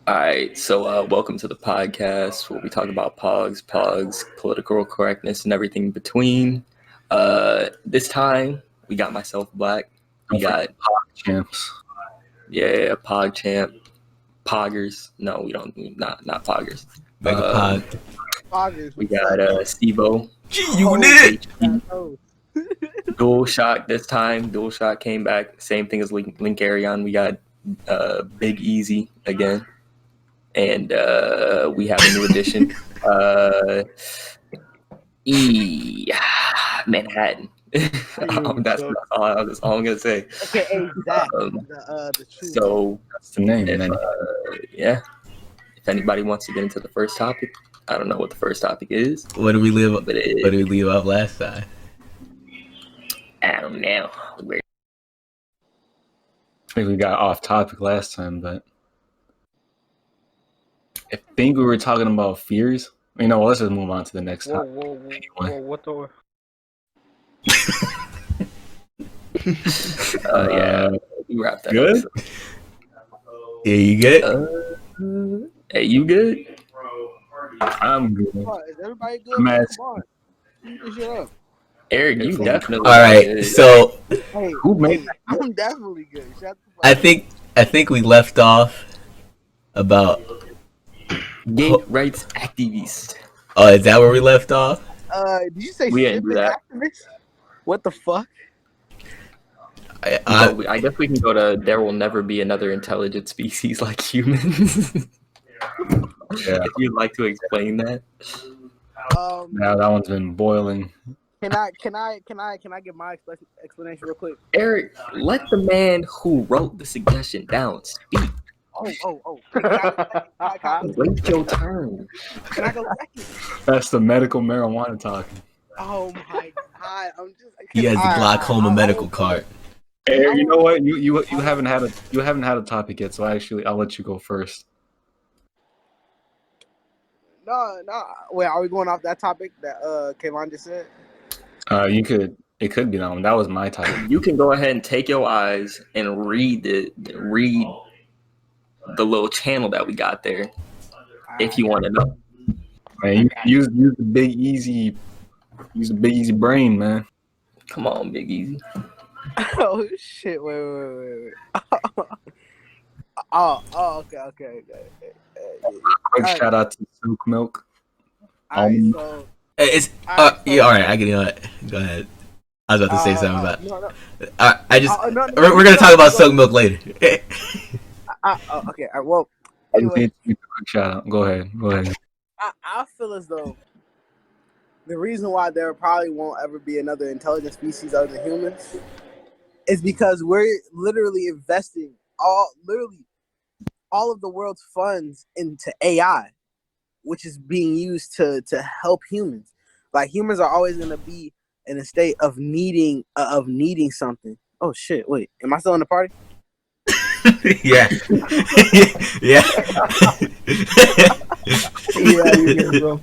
All right, so welcome to the podcast where we talk about pogs, political correctness, and everything in between. This time we got myself Black. We got champs. Pog champ, poggers. No, we don't. Not poggers. Mega Pog. August, We got Sevo. G-Unit. Dual Shock this time. Dual Shock came back. Same thing as Link Arion. We got Big Ezzy again. And we have a new addition. Manhattan. That's all I'm gonna say. Okay, Zach. The So That's the name. if, yeah. If anybody wants to get into the first topic, I don't know what the first topic is. What did we leave? What But did we leave off last time? I don't know. I think we got off topic last time, but I think we were talking about fears. Let's just move on to the next topic. what the? Yeah, we wrapped that Good? up. Yeah, you good? Hey, you good? I'm good. Is everybody good? I'm Come asking. on. Keep this shit up. Eric, you definitely All right. good. So Hey, Who made that? I'm definitely good. Shut the fuck I think we left off about. Gay rights activist. Oh, is that where we left off? Did you say We didn't do stupid that. activist? What the fuck? I guess we can go to there will never be another intelligent species like humans. Yeah. If you'd like to explain that. Now that one's been boiling. Can I give my explanation real quick? Eric, let the man who wrote the suggestion down speak. Oh. Can Wait your turn. I go second? That's the medical marijuana talking. Oh my god! I'm just. He has the glaucoma medical card. Hey, you know what? You haven't had a topic yet, so I'll let you go first. No. Wait, are we going off that topic that Kayvon just said? It could be that one. That was my topic. You can go ahead and take your eyes and read the little channel that we got there if you want to know. Man, use the big easy brain, man. Come on, Big Ezzy. Oh shit! Wait. Okay. Quick shout out to Silk Milk. Alright, so It's yeah. All right, I can do it. Go ahead. I was about to say something about. No. We're gonna talk about Silk Milk later. Okay. Well, I just anyway, need to give a quick shout out. Go ahead. I feel as though the reason why there probably won't ever be another intelligent species other than humans is because we're literally investing all of the world's funds into AI, which is being used to help humans. Like humans are always going to be in a state of needing something. Oh shit! Wait, am I still in the party? Yeah. Yeah. Yeah, you good, bro.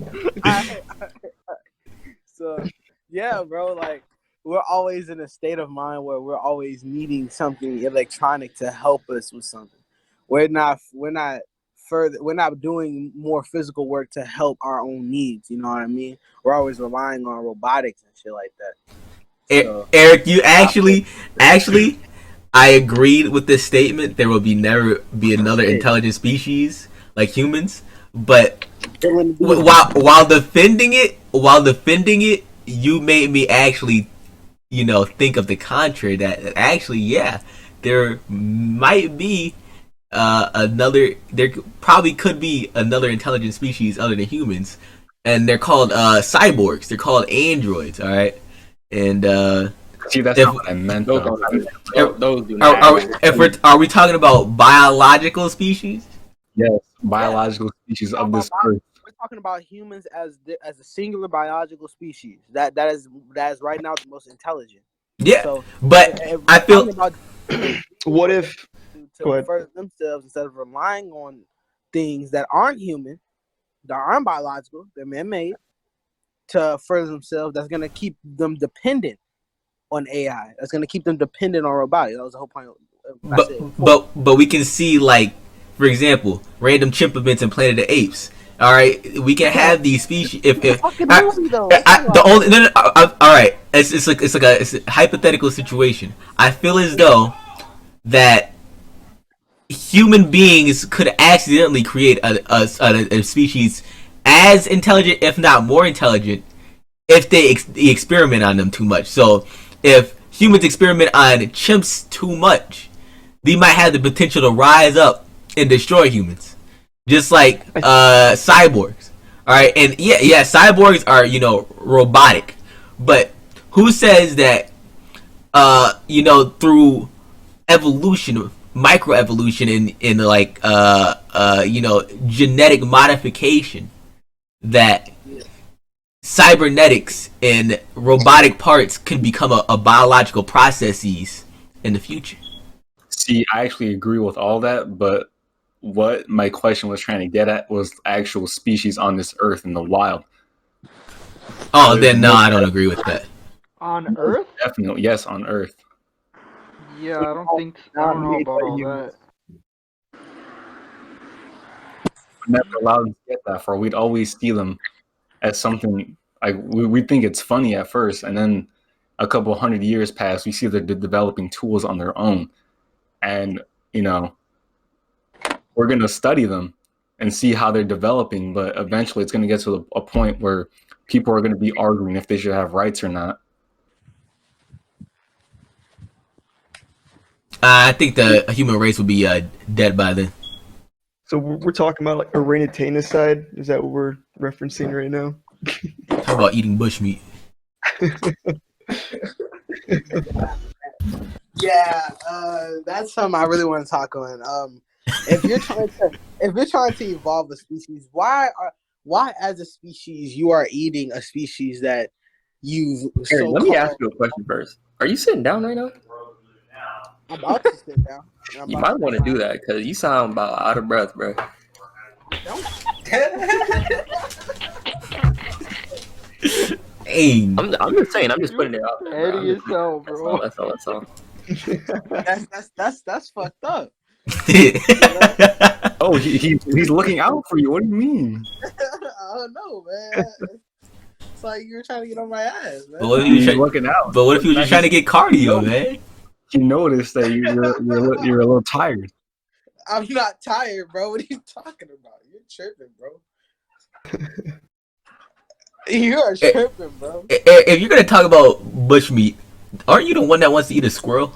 So, yeah, bro. Like, we're always in a state of mind where we're always needing something electronic to help us with something. We're not doing more physical work to help our own needs. You know what I mean? We're always relying on robotics and shit like that. So, Eric, you actually, I agreed with this statement. There will never be another intelligent species like humans. But while defending it, you made me actually, think of the contrary. That actually, yeah, there might be there probably could be another intelligent species other than humans, and they're called cyborgs. They're called androids. All right, and See, that's not what I meant. Those do are we talking about biological species? Yes, biological species of this earth. we're talking about humans as a singular biological species that is right now the most intelligent. Yeah, So, but if we're I feel talking about What if? to Go ahead. further themselves instead of relying on things that aren't human, that aren't biological, they're man-made, to further themselves. That's gonna keep them dependent on AI. That's gonna keep them dependent on robotics. That was the whole point. but we can see, like, for example, random chimpanzees and Planet of the Apes. All right, we can have these species. If Fucking movie, though. the only all right, it's a hypothetical situation. I feel as though that human beings could accidentally create a species as intelligent, if not more intelligent, if they experiment on them too much. So if humans experiment on chimps too much, they might have the potential to rise up and destroy humans, just like cyborgs. All right, and yeah, cyborgs are robotic, but who says that through evolution, microevolution, in like genetic modification, that cybernetics and robotic parts can become a biological processes in the future? See, I actually agree with all that, but what my question was trying to get at was actual species on this earth in the wild. Oh, then no, I don't agree with that. On Earth? Definitely, yes, on Earth. Yeah, I don't know about all that. We're never allowed to get that far. We'd always see them as something like we think it's funny at first, and then a couple 100 years pass, we see they're developing tools on their own, and we're gonna study them and see how they're developing. But eventually, it's gonna get to a point where people are gonna be arguing if they should have rights or not. I think the human race will be dead by then. So we're talking about like orangutanicide. Is that what we're referencing right now? How about eating bushmeat? Yeah, that's something I really want to talk on. If you're trying to evolve a species, why as a species you are eating a species that you've Eric, let me ask you a question first. Are you sitting down right now? I'm about to sit down. You might want to do that because you sound about out of breath, bro. Hey, I'm just saying. I'm just putting it out there. Eddie yourself, bro. That's all. That's fucked up. Oh, he's looking out for you. What do you mean? I don't know, man. It's like you're trying to get on my ass, man. But what if he was He's looking out. But what if he was just trying to get cardio, man? He noticed that you're a little tired. I'm not tired, bro. What are you talking about? You're tripping, bro. You are tripping, bro. If you're gonna talk about bushmeat, aren't you the one that wants to eat a squirrel?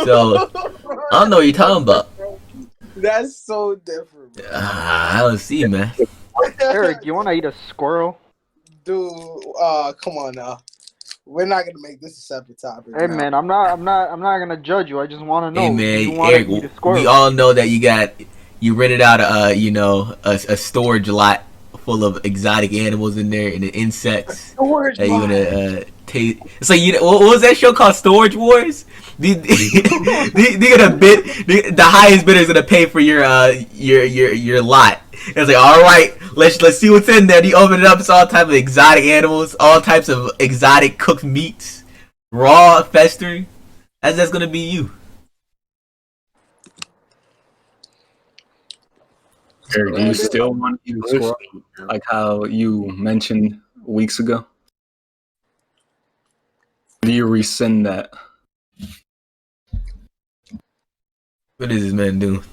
So I don't know what you're talking about. That's so different, bro. I don't see, man. Eric, you want to eat a squirrel? Dude, come on now. We're not gonna make this a separate topic. Hey now. man, I'm not gonna judge you. I just want to know. Hey Do you man, want Eric, to eat a squirrel? we all know that you rented out a storage lot full of exotic animals in there and the insects. Storage That you lot. gonna taste? So what was that show called? Storage Wars. They gonna bid. The highest bidder is gonna pay for your lot. It's like, all right, let's see what's in there. You open it up, it's all types of exotic animals, all types of exotic cooked meats, raw, festering. That's gonna be you. Eric, do you still want to eat a squirrel like how you mentioned weeks ago? Do you rescind that? What is this man doing?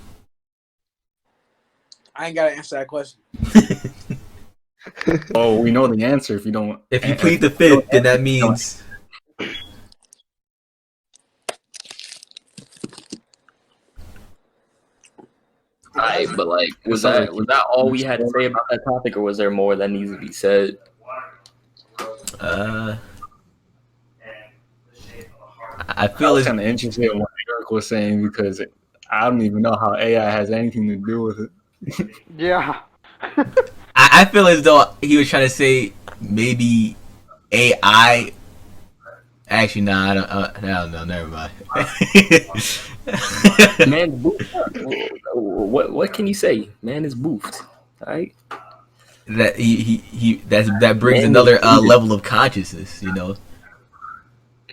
I ain't gotta answer that question. Oh, we know the answer if you don't. If you plead the fifth, then that means. Alright, but like, was that all we had to say about that topic, or was there more that needs to be said? I I feel was it's kind of interested in what Eric was saying because I don't even know how AI has anything to do with it. Yeah. I feel as though he was trying to say maybe AI. Actually, nah, I don't know. Never mind. Man, what can you say? Man is boofed. Alright. That that brings another level of consciousness,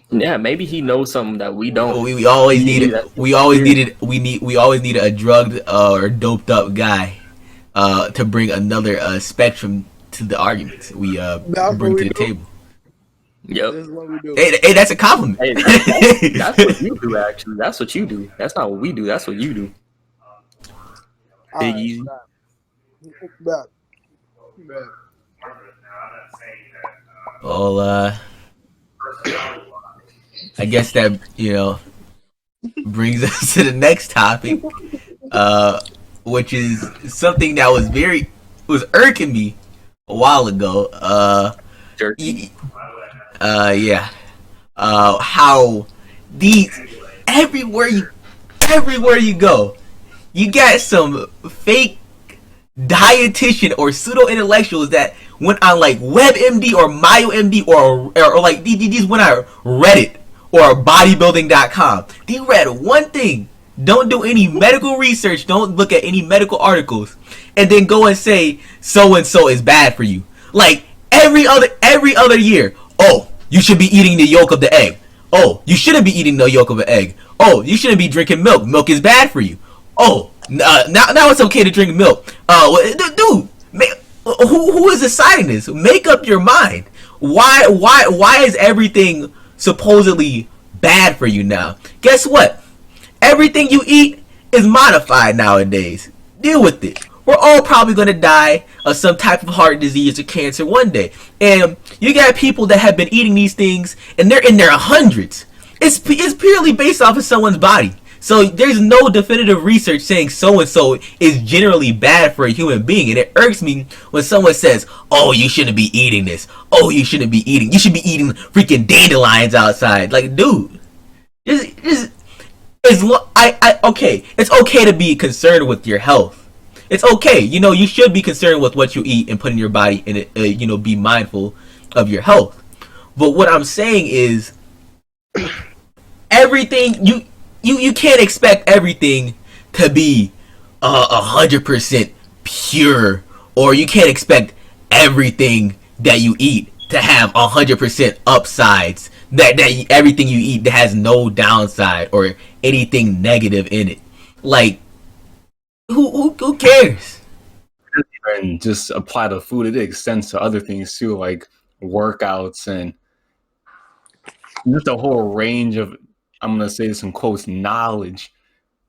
Yeah, maybe he knows something that we don't. We always Maybe needed that's we always needed a drugged or doped up guy to bring another spectrum to the arguments we That's bring what to we the do. table. Yep. This is what we do. Hey, that's a compliment. Hey, that's what you do. Actually, that's what you do. That's not what we do. That's what you do. All Big right, Easy. bet. Well, I guess that brings us to the next topic, which is something that was irking me a while ago. Jerky. Yeah. How these everywhere you go, you got some fake dietitian or pseudo-intellectuals that went on like WebMD or MyoMD or like these went on Reddit or bodybuilding.com. They read one thing, don't do any medical research, don't look at any medical articles, and then go and say so and so is bad for you. Like every other year. Oh, you should be eating the yolk of the egg. Oh, you shouldn't be eating the yolk of an egg. Oh, you shouldn't be drinking milk. Milk is bad for you. Oh, now it's okay to drink milk. Dude, who is deciding this? Make up your mind. Why is everything supposedly bad for you now? Guess what? Everything you eat is modified nowadays. Deal with it. We're all probably going to die of some type of heart disease or cancer one day. And you got people that have been eating these things and they're in their hundreds. It's purely based off of someone's body. So there's no definitive research saying so-and-so is generally bad for a human being. And it irks me when someone says, oh, you shouldn't be eating this. Oh, you should be eating freaking dandelions outside. Like, dude, okay, it's okay to be concerned with your health. It's okay. You should be concerned with what you eat and put in your body and, be mindful of your health. But what I'm saying is everything, you can't expect everything to be 100% pure, or you can't expect everything that you eat to have 100% upsides, that everything you eat that has no downside or anything negative in it. Like, who cares? And just apply the food. It extends to other things too, like workouts and just a whole range of, I'm gonna say some quotes, knowledge.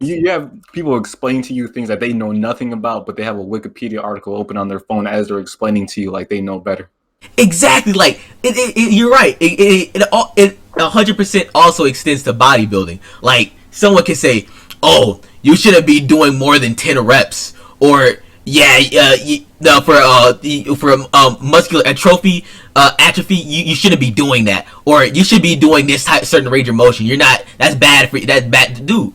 You have people explain to you things that they know nothing about, but they have a Wikipedia article open on their phone as they're explaining to you like they know better. Exactly. Like you're right. It 100% also extends to bodybuilding. Like someone can say, "Oh, you shouldn't be doing more than 10 reps," or for muscular atrophy, you shouldn't be doing that, or you should be doing this certain range of motion. You're not. That's bad for you. That's bad to do.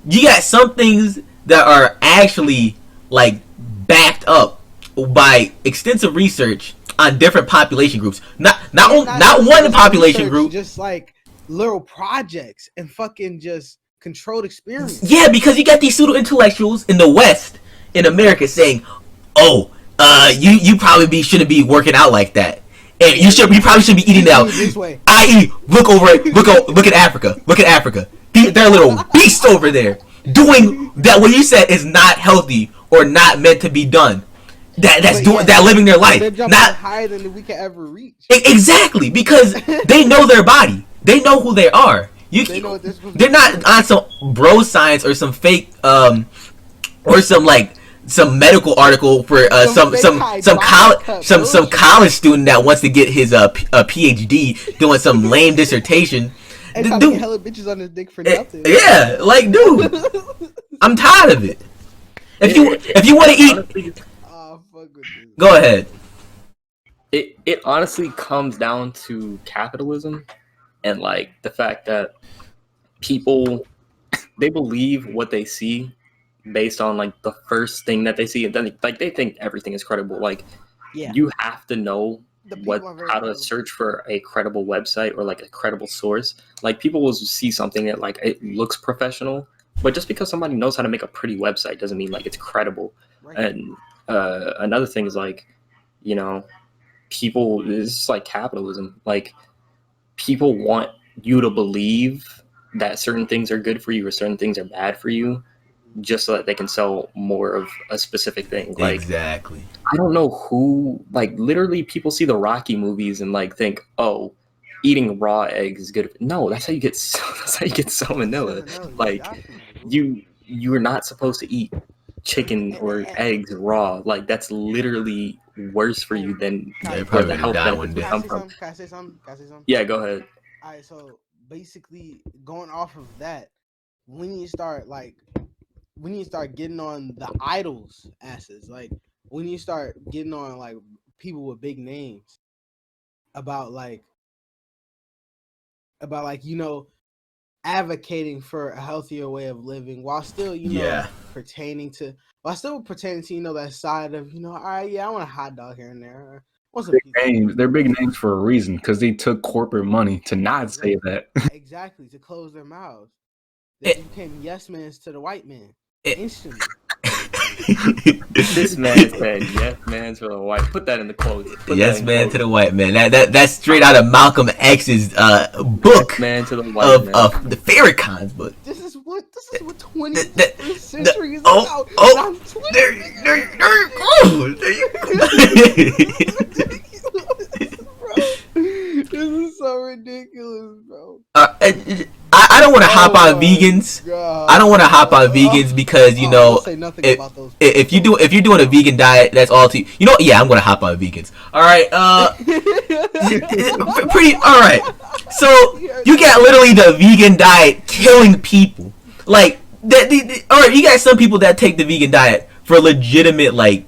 You got some things that are actually like backed up by extensive research on different population groups. Not one population group. Just like little projects and fucking just controlled experiments. Yeah, because you got these pseudo-intellectuals in the West, in America, saying, "Oh, you probably shouldn't be working out like that, and you probably should be eating that." I.e., look at Africa. Look at Africa. They're little beasts over there doing that. What you said is not healthy or not meant to be done. That living their life. They're jumping not higher than we can ever reach. Exactly, because they know their body. They know who they are. They're not on some bro science or some fake or some medical article for some college student that wants to get his a PhD doing some lame dissertation. And dude, hella bitches on his dick for nothing. Yeah, like dude, I'm tired of it. If you want to eat, go ahead. It honestly comes down to capitalism and like the fact that people, they believe what they see based on like the first thing that they see, and then like they think everything is credible. Like you have to know how to search for a credible website or like a credible source. Like people will see something that like it looks professional, but just because somebody knows how to make a pretty website doesn't mean like it's credible. Right. And another thing is like, people, it's just like capitalism. Like people want you to believe that certain things are good for you or certain things are bad for you, just so that they can sell more of a specific thing. Like, exactly. I don't know who, like, literally people see the Rocky movies and like think, oh, eating raw eggs is good. No, that's how you get salmonella. Like, you're not supposed to eat chicken or eggs raw. Like, that's literally worse for you than They're where probably the gonna health die benefits one would day. come from. Can I say something? Yeah, go ahead. All right, so basically, going off of that, we need to start getting on the idols' asses. Like, we need to start getting on like people with big names about advocating for a healthier way of living while still pertaining to that side of all right, yeah, I want a hot dog here and there. Big names. They're big names for a reason because they took corporate money to not say that. Exactly, to close their mouths. They became yes mans to the white man instantly. This man said yes man's for the white. Put that in the quotes. Yes man to the white man. That's straight out of Malcolm X's book. Yes man to the white man. Of the Farrakhan's book. This is what 21st century is about. There you go. This is so ridiculous, bro. I don't want to hop on vegans. God. I don't want to hop on vegans because if you're doing a vegan diet, that's all to you. You know, yeah, I'm gonna hop on vegans. All right, pretty. All right, so you got literally the vegan diet killing people. Like, all right, you got some people that take the vegan diet for legitimate like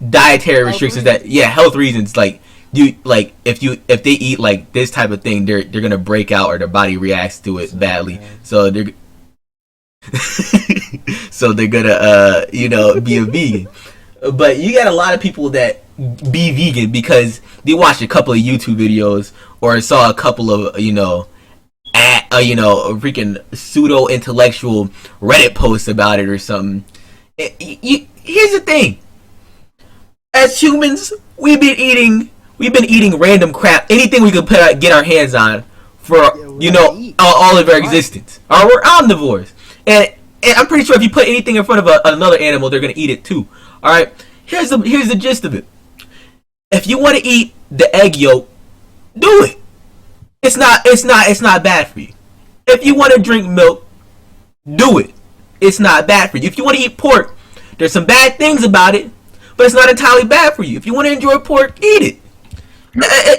dietary restrictions health reasons. Like, if they eat like this type of thing, they're gonna break out or their body reacts to it badly. So they're gonna be a vegan. But you got a lot of people that be vegan because they watched a couple of YouTube videos or saw a couple of freaking pseudo-intellectual Reddit posts about it or something. Here's the thing: as humans, we've been eating random crap, anything we could get our hands on for all of our existence. Or we're omnivores, and I'm pretty sure if you put anything in front of another animal, they're gonna eat it too. All right, here's the gist of it. If you want to eat the egg yolk, do it. It's not bad for you. If you want to drink milk, do it. It's not bad for you. If you want to eat pork, there's some bad things about it, but it's not entirely bad for you. If you want to enjoy pork, eat it.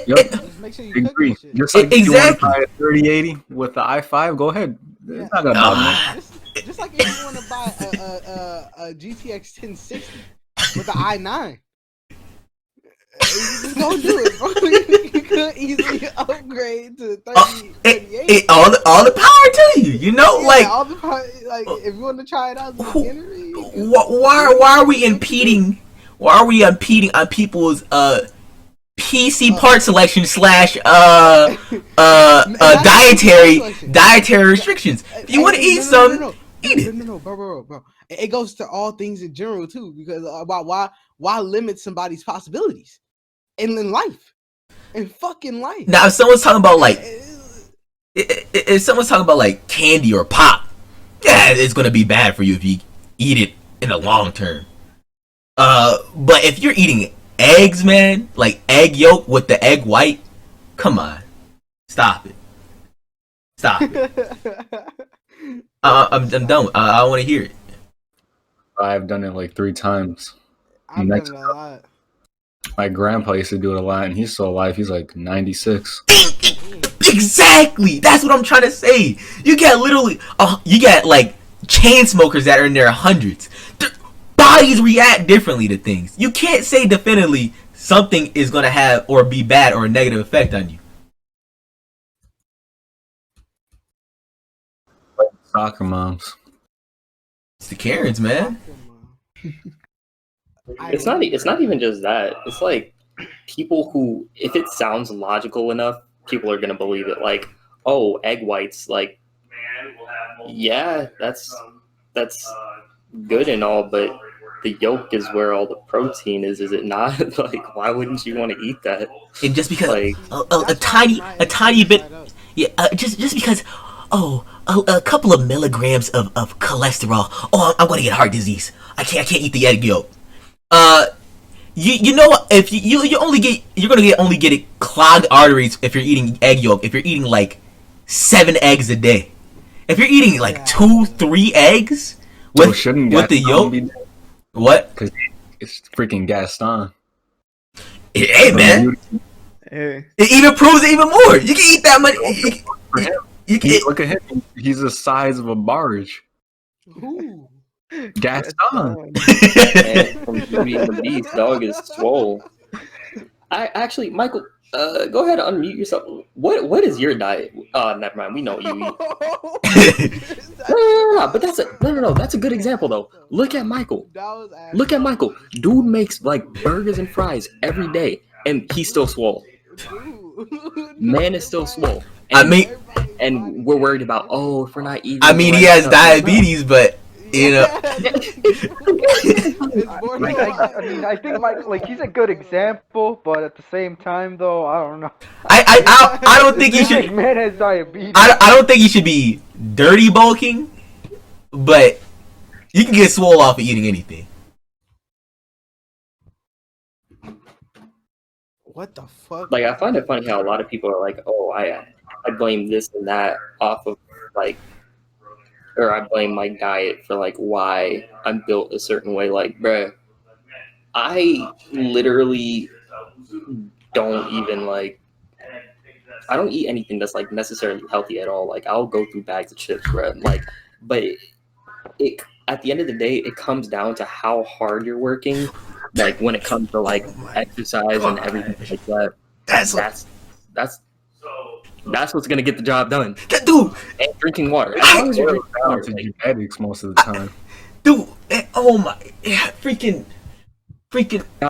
Just make sure you cook this shit. Just like if you want to buy a 3080 with the i5, go ahead. It's not gonna bother me. Just like if you want to buy a GTX 1060 with the i9. Just don't do it, bro. You could easily upgrade to 3080. All the power to you, all the power, like if you want to try it out as a beginner. Why are we impeding? Why are we impeding on people's PC part selection / dietary restrictions? If you want to eat some, eat it. No, bro. It goes to all things in general too, because about why limit somebody's possibilities in life, in fucking life. Now, if someone's talking about like candy or pop, yeah, it's gonna be bad for you if you eat it in the long term. But if you're eating eggs, man, like egg yolk with the egg white, come on, stop it. I'm done. I want to hear it. I've done it like 3 times. I've done it a lot. My grandpa used to do it a lot, and he's still alive. He's like 96. Exactly. That's what I'm trying to say. You got like chain smokers that are in their hundreds. Their bodies react differently to things. You can't say definitively something is gonna have or be bad or a negative effect on you. Soccer moms. It's the Karens, man. It's not even just that. It's like people who, if it sounds logical enough, people are gonna believe it. Like, oh, egg whites, like, yeah, that's good and all, but the yolk is where all the protein is it not? Like, why wouldn't you want to eat that? And just because like a tiny bit, Yeah, just because, a couple of milligrams of cholesterol. Oh, I'm gonna get heart disease. I can't eat the egg yolk. You know what? If you're gonna only get it clogged arteries if you're eating egg yolk. If you're eating like 7 eggs a day, if you're eating like 2-3 eggs with the yolk, what? Because it's freaking Gaston. Hey man, Hey. it even proves it even more. You can eat that much. You can Look at him. He's the size of a barge. Ooh. Gaston. Man, from Beauty and the Beast, dog is swole. I actually, Michael, go ahead and unmute yourself. What is your diet? Never mind. We know what you eat. No, but that's a good example though. Look at Michael. Look at Michael. Dude makes like burgers and fries every day, and he's still swole. Man is still swole. And we're worried about if we're not eating. I mean, he has diabetes, but you know. I think like he's a good example, but at the same time, though, I don't know. I don't think he should. Man has diabetes. I don't think he should be dirty bulking, but you can get swole off of eating anything. What the fuck? Like, I find it funny how a lot of people are like, I blame this and that off of like, or I blame my diet for like why I'm built a certain way. Like, bruh, I literally don't even I don't eat anything that's like necessarily healthy at all. Like, I'll go through bags of chips, bruh. Like, but it at the end of the day, it comes down to how hard you're working. Like, when it comes to like exercise and everything like that. That's what's gonna get the job done. Dude, and drinking water. As long as you're drinking water, to genetics most of the time. Dude, oh my, freaking.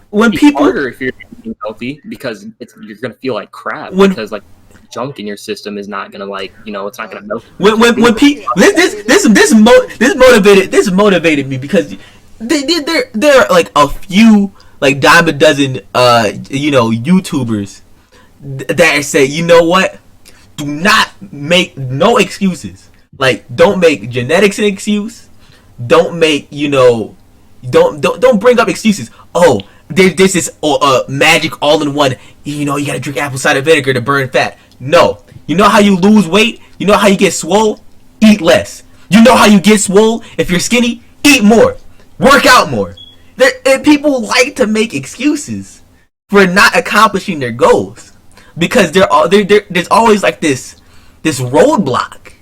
When it's people harder if you're eating healthy because you're gonna feel like crap because like junk in your system is not gonna it's not gonna melt. When people this motivated me because there are like a few like dime a dozen YouTubers that say, you know what, do not make no excuses. Like, don't make genetics an excuse. Don't make don't bring up excuses. Oh, there's this magic all-in-one. You gotta drink apple cider vinegar to burn fat. No, you know how you lose weight? You know how you get swole? Eat less. You know how you get swole if you're skinny? Eat more. Work out more. People like to make excuses for not accomplishing their goals because there's always like this roadblock.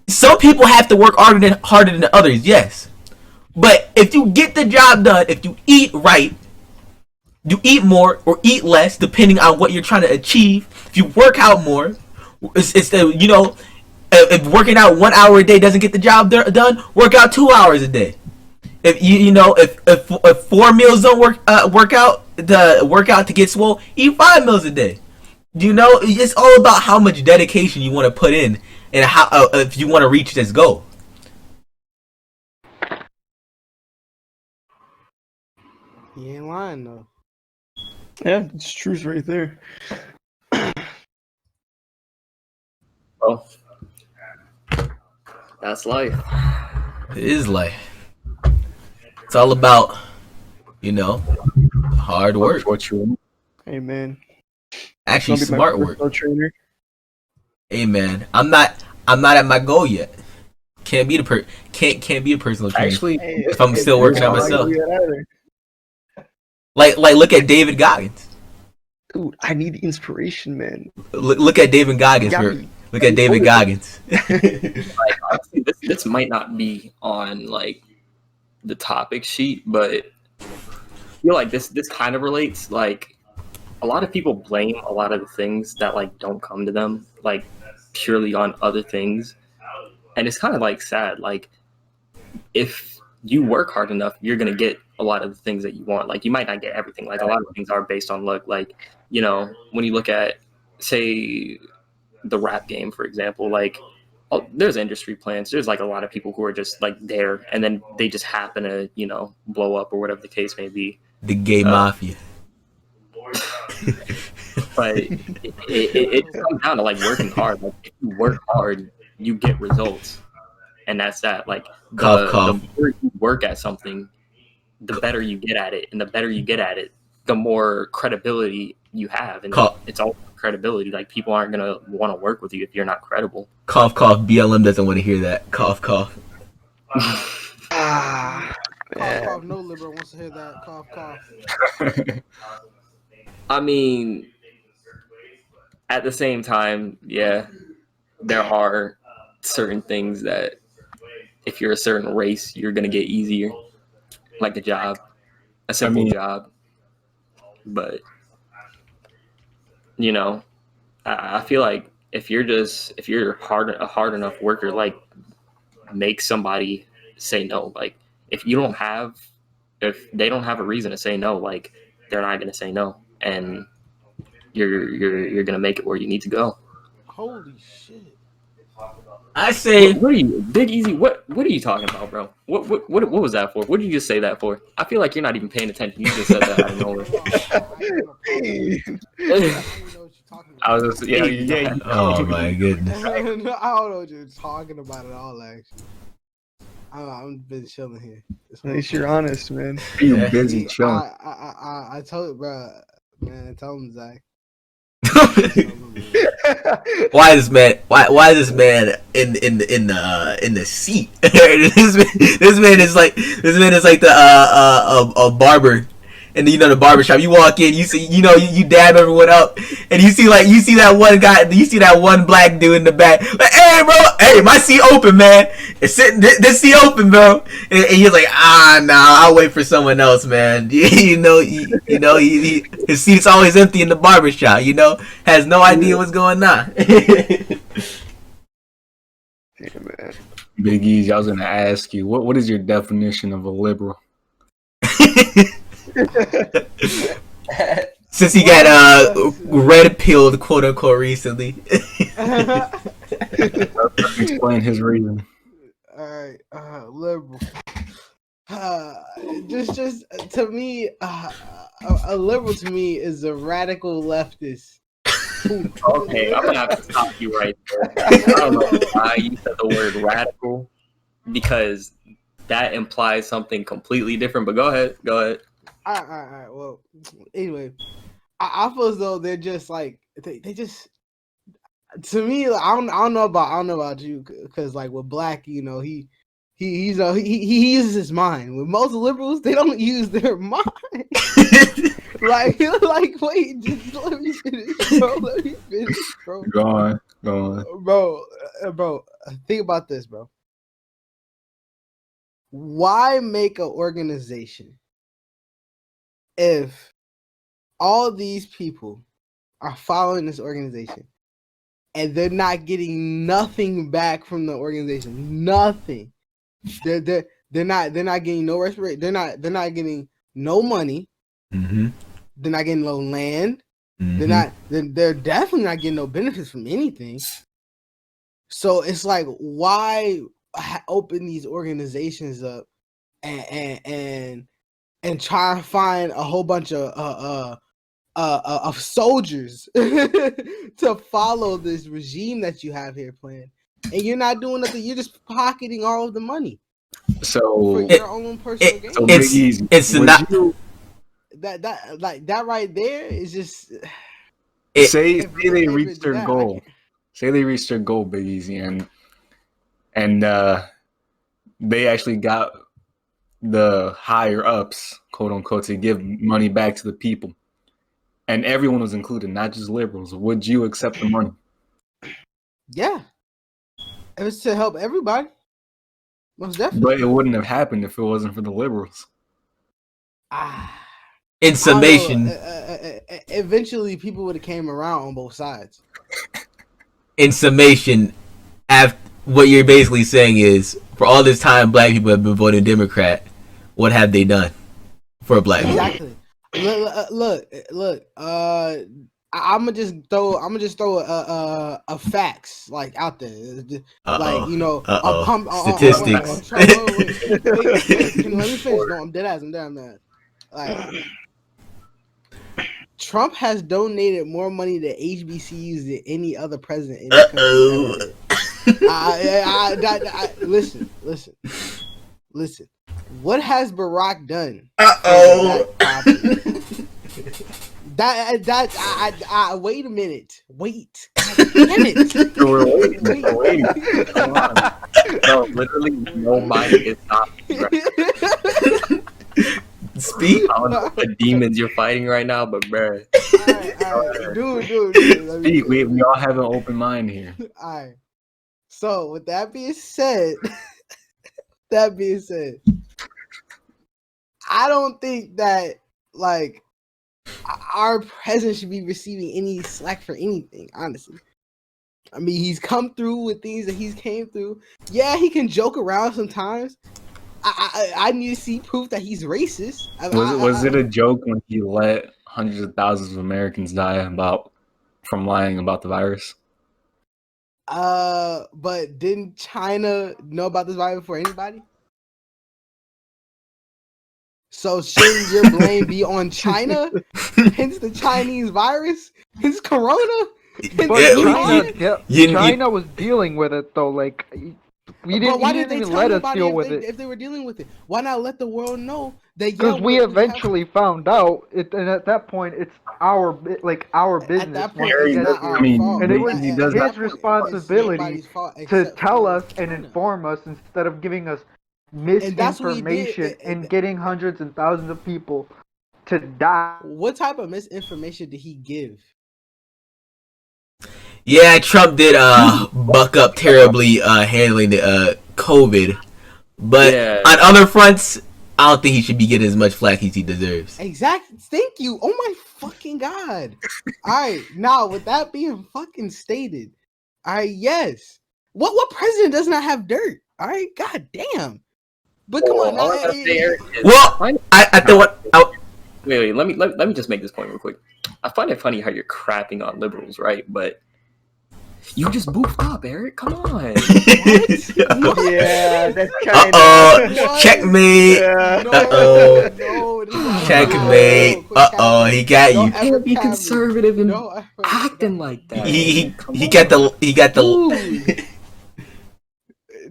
Some people have to work harder than others, yes. But if you get the job done, if you eat right, you eat more or eat less depending on what you're trying to achieve. If you work out more, if working out 1 hour a day doesn't get the job done, work out 2 hours a day. If if 4 meals don't work out to get swole, eat 5 meals a day. It's all about how much dedication you want to put in and how if you want to reach this goal. You ain't lying though. Yeah, it's truth right there. Well, that's life. It is life. It's all about, hard work. Hey man. Actually, Gonna be my smart work. personal trainer. Hey man, I'm not at my goal yet. Can't be a personal trainer. Actually, if I'm still working on myself. I don't do that either. Like look at David Goggins. Dude, I need inspiration, man. Look at David Goggins. Look at David Goggins. Like, honestly, this might not be on like the topic sheet, but I feel like this kind of relates. Like, a lot of people blame a lot of the things that like don't come to them like purely on other things, and it's kind of like sad. Like, if you work hard enough, you're gonna get a lot of the things that you want. Like, you might not get everything. Like, a lot of things are based on luck. Like, when you look at, say, the rap game, for example, like, there's industry plans. There's like a lot of people who are just like there, and then they just happen to blow up or whatever the case may be. The gay mafia. But it comes down to like working hard. Like if you work hard, you get results, and that's that. Like the more you work at something, the better you get at it, and the better you get at it, the more credibility you have, and it's all credibility. Like people aren't gonna want to work with you if you're not credible. Cough, cough. BLM doesn't want to hear that. Cough, cough. Cough, cough. No liberal wants to hear that. Cough, cough. I mean, at the same time, yeah, there are certain things that if you're a certain race, you're gonna get easier, like a job, a simple job. But you know, I feel like if you're a hard enough worker, like make somebody say no. Like if they don't have a reason to say no, like they're not gonna say no, and you're gonna make it where you need to go. Holy shit! I say, what are you, Big Ezzy? What are you talking about, bro? What was that for? What did you just say that for? I feel like you're not even paying attention. You just said that out of nowhere. I was just, yeah. Oh my goodness! I don't know what you're talking about at all. Actually, I'm been chilling here. At least you're honest, man. You busy chilling. I told bro, man. Tell him, Zach. Why is this man in the seat? this man is like the a barber. And you know the barbershop, you walk in, you see, you dab everyone up, and you see that one guy, you see that one black dude in the back, like, hey bro, hey, my seat open, man, it's sitting, this seat open, bro, and you're like, nah, I'll wait for someone else, man. His seat's always empty in the barbershop, has no idea what's going on. Yeah, man. Big Ezzy, I was gonna ask you, what is your definition of a liberal? Since he got red pilled, quote unquote, recently. Explain his reason. All right, liberal. Just to me, a liberal to me is a radical leftist. Okay, I'm gonna have to stop you right there. I don't know why you said the word radical, because that implies something completely different. But go ahead. All right. Well, anyway, I feel as though they're just like they just. To me, I don't know about you, because like with Black, he uses his mind. With most liberals, they don't use their mind. like wait, just let me finish, bro. Go on. Bro. Think about this, bro. Why make an organization if all these people are following this organization and they're not getting nothing back from the organization? Nothing. They're not getting no respiration. They're not getting no money. Mm-hmm. They're not getting no land. Mm-hmm. They're definitely not getting no benefits from anything. So it's like, why open these organizations up and try and find a whole bunch of soldiers to follow this regime that you have here planned, and you're not doing nothing. You're just pocketing all of the money So for your own personal gain. It's not that right there is just. Say they reached their goal. Say they reached their goal, Big Ezzy, and they actually got the higher ups, quote unquote, to give money back to the people, and everyone was included, not just liberals. Would you accept the money? Yeah, it was to help everybody. Most definitely. But it wouldn't have happened if it wasn't for the liberals. In summation, eventually people would have came around on both sides. In summation, what you're basically saying is, for all this time, Black people have been voting Democrat. What have they done for Black people? Exactly. Look. I'm gonna just throw a facts like out there, like statistics. Wait, let me finish. No, I'm dead ass. Like, Trump has donated more money to HBCUs than any other president in this country ever did. Listen. What has Barack done? Wait a minute. Wait. Damn it. We're waiting. Come on. No, literally nobody is stopping. Right? Speak. I don't know what the demons you're fighting right now, but bruh. All right. Dude. Speak. We all have an open mind here. All right. So, with that being said, I don't think that like our president should be receiving any slack for anything, honestly. I mean, he's come through with things that he's came through. Yeah, he can joke around sometimes. I need to see proof that he's racist. Was it a joke when he let hundreds of thousands of Americans die from lying about the virus? But didn't China know about this virus before anybody? So shouldn't your blame be on China? Hence the Chinese virus? Hence Corona? But China was dealing with it though. Like he didn't even let us deal with it. If they were dealing with it, why not let the world know that? Because we eventually found out it, and at that point, it's our business. At that point, it's not our fault. And it was he does his responsibility to tell us and inform us instead of giving us misinformation and getting hundreds and thousands of people to die. What type of misinformation did he give? Yeah, Trump did buck up terribly handling the COVID, but on other fronts, I don't think he should be getting as much flack as he deserves. Exactly. Thank you. Oh my fucking god. All right. Now, with that being fucking stated, all right. Yes. What president does not have dirt? All right. God damn. But come on. I thought. Wait. Let me just make this point real quick. I find it funny how you're crapping on liberals, right? But you just boofed up, Eric. Come on. Yeah, that's kind of. Checkmate. No, checkmate. He got you. You can't be conservative and acting like that. He got the.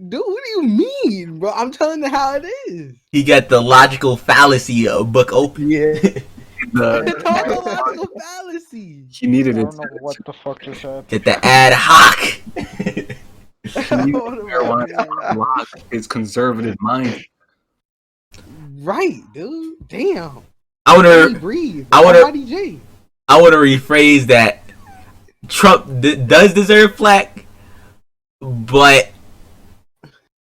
Dude, what do you mean, bro? I'm telling you how it is. He got the logical fallacy book open. Yeah. The logical fallacy. He needed I it. don't know what the fuck just happened. Get the ad hoc. He needed to unlock his conservative mind. Right, dude. Damn. I want to rephrase that. Trump does deserve flack, but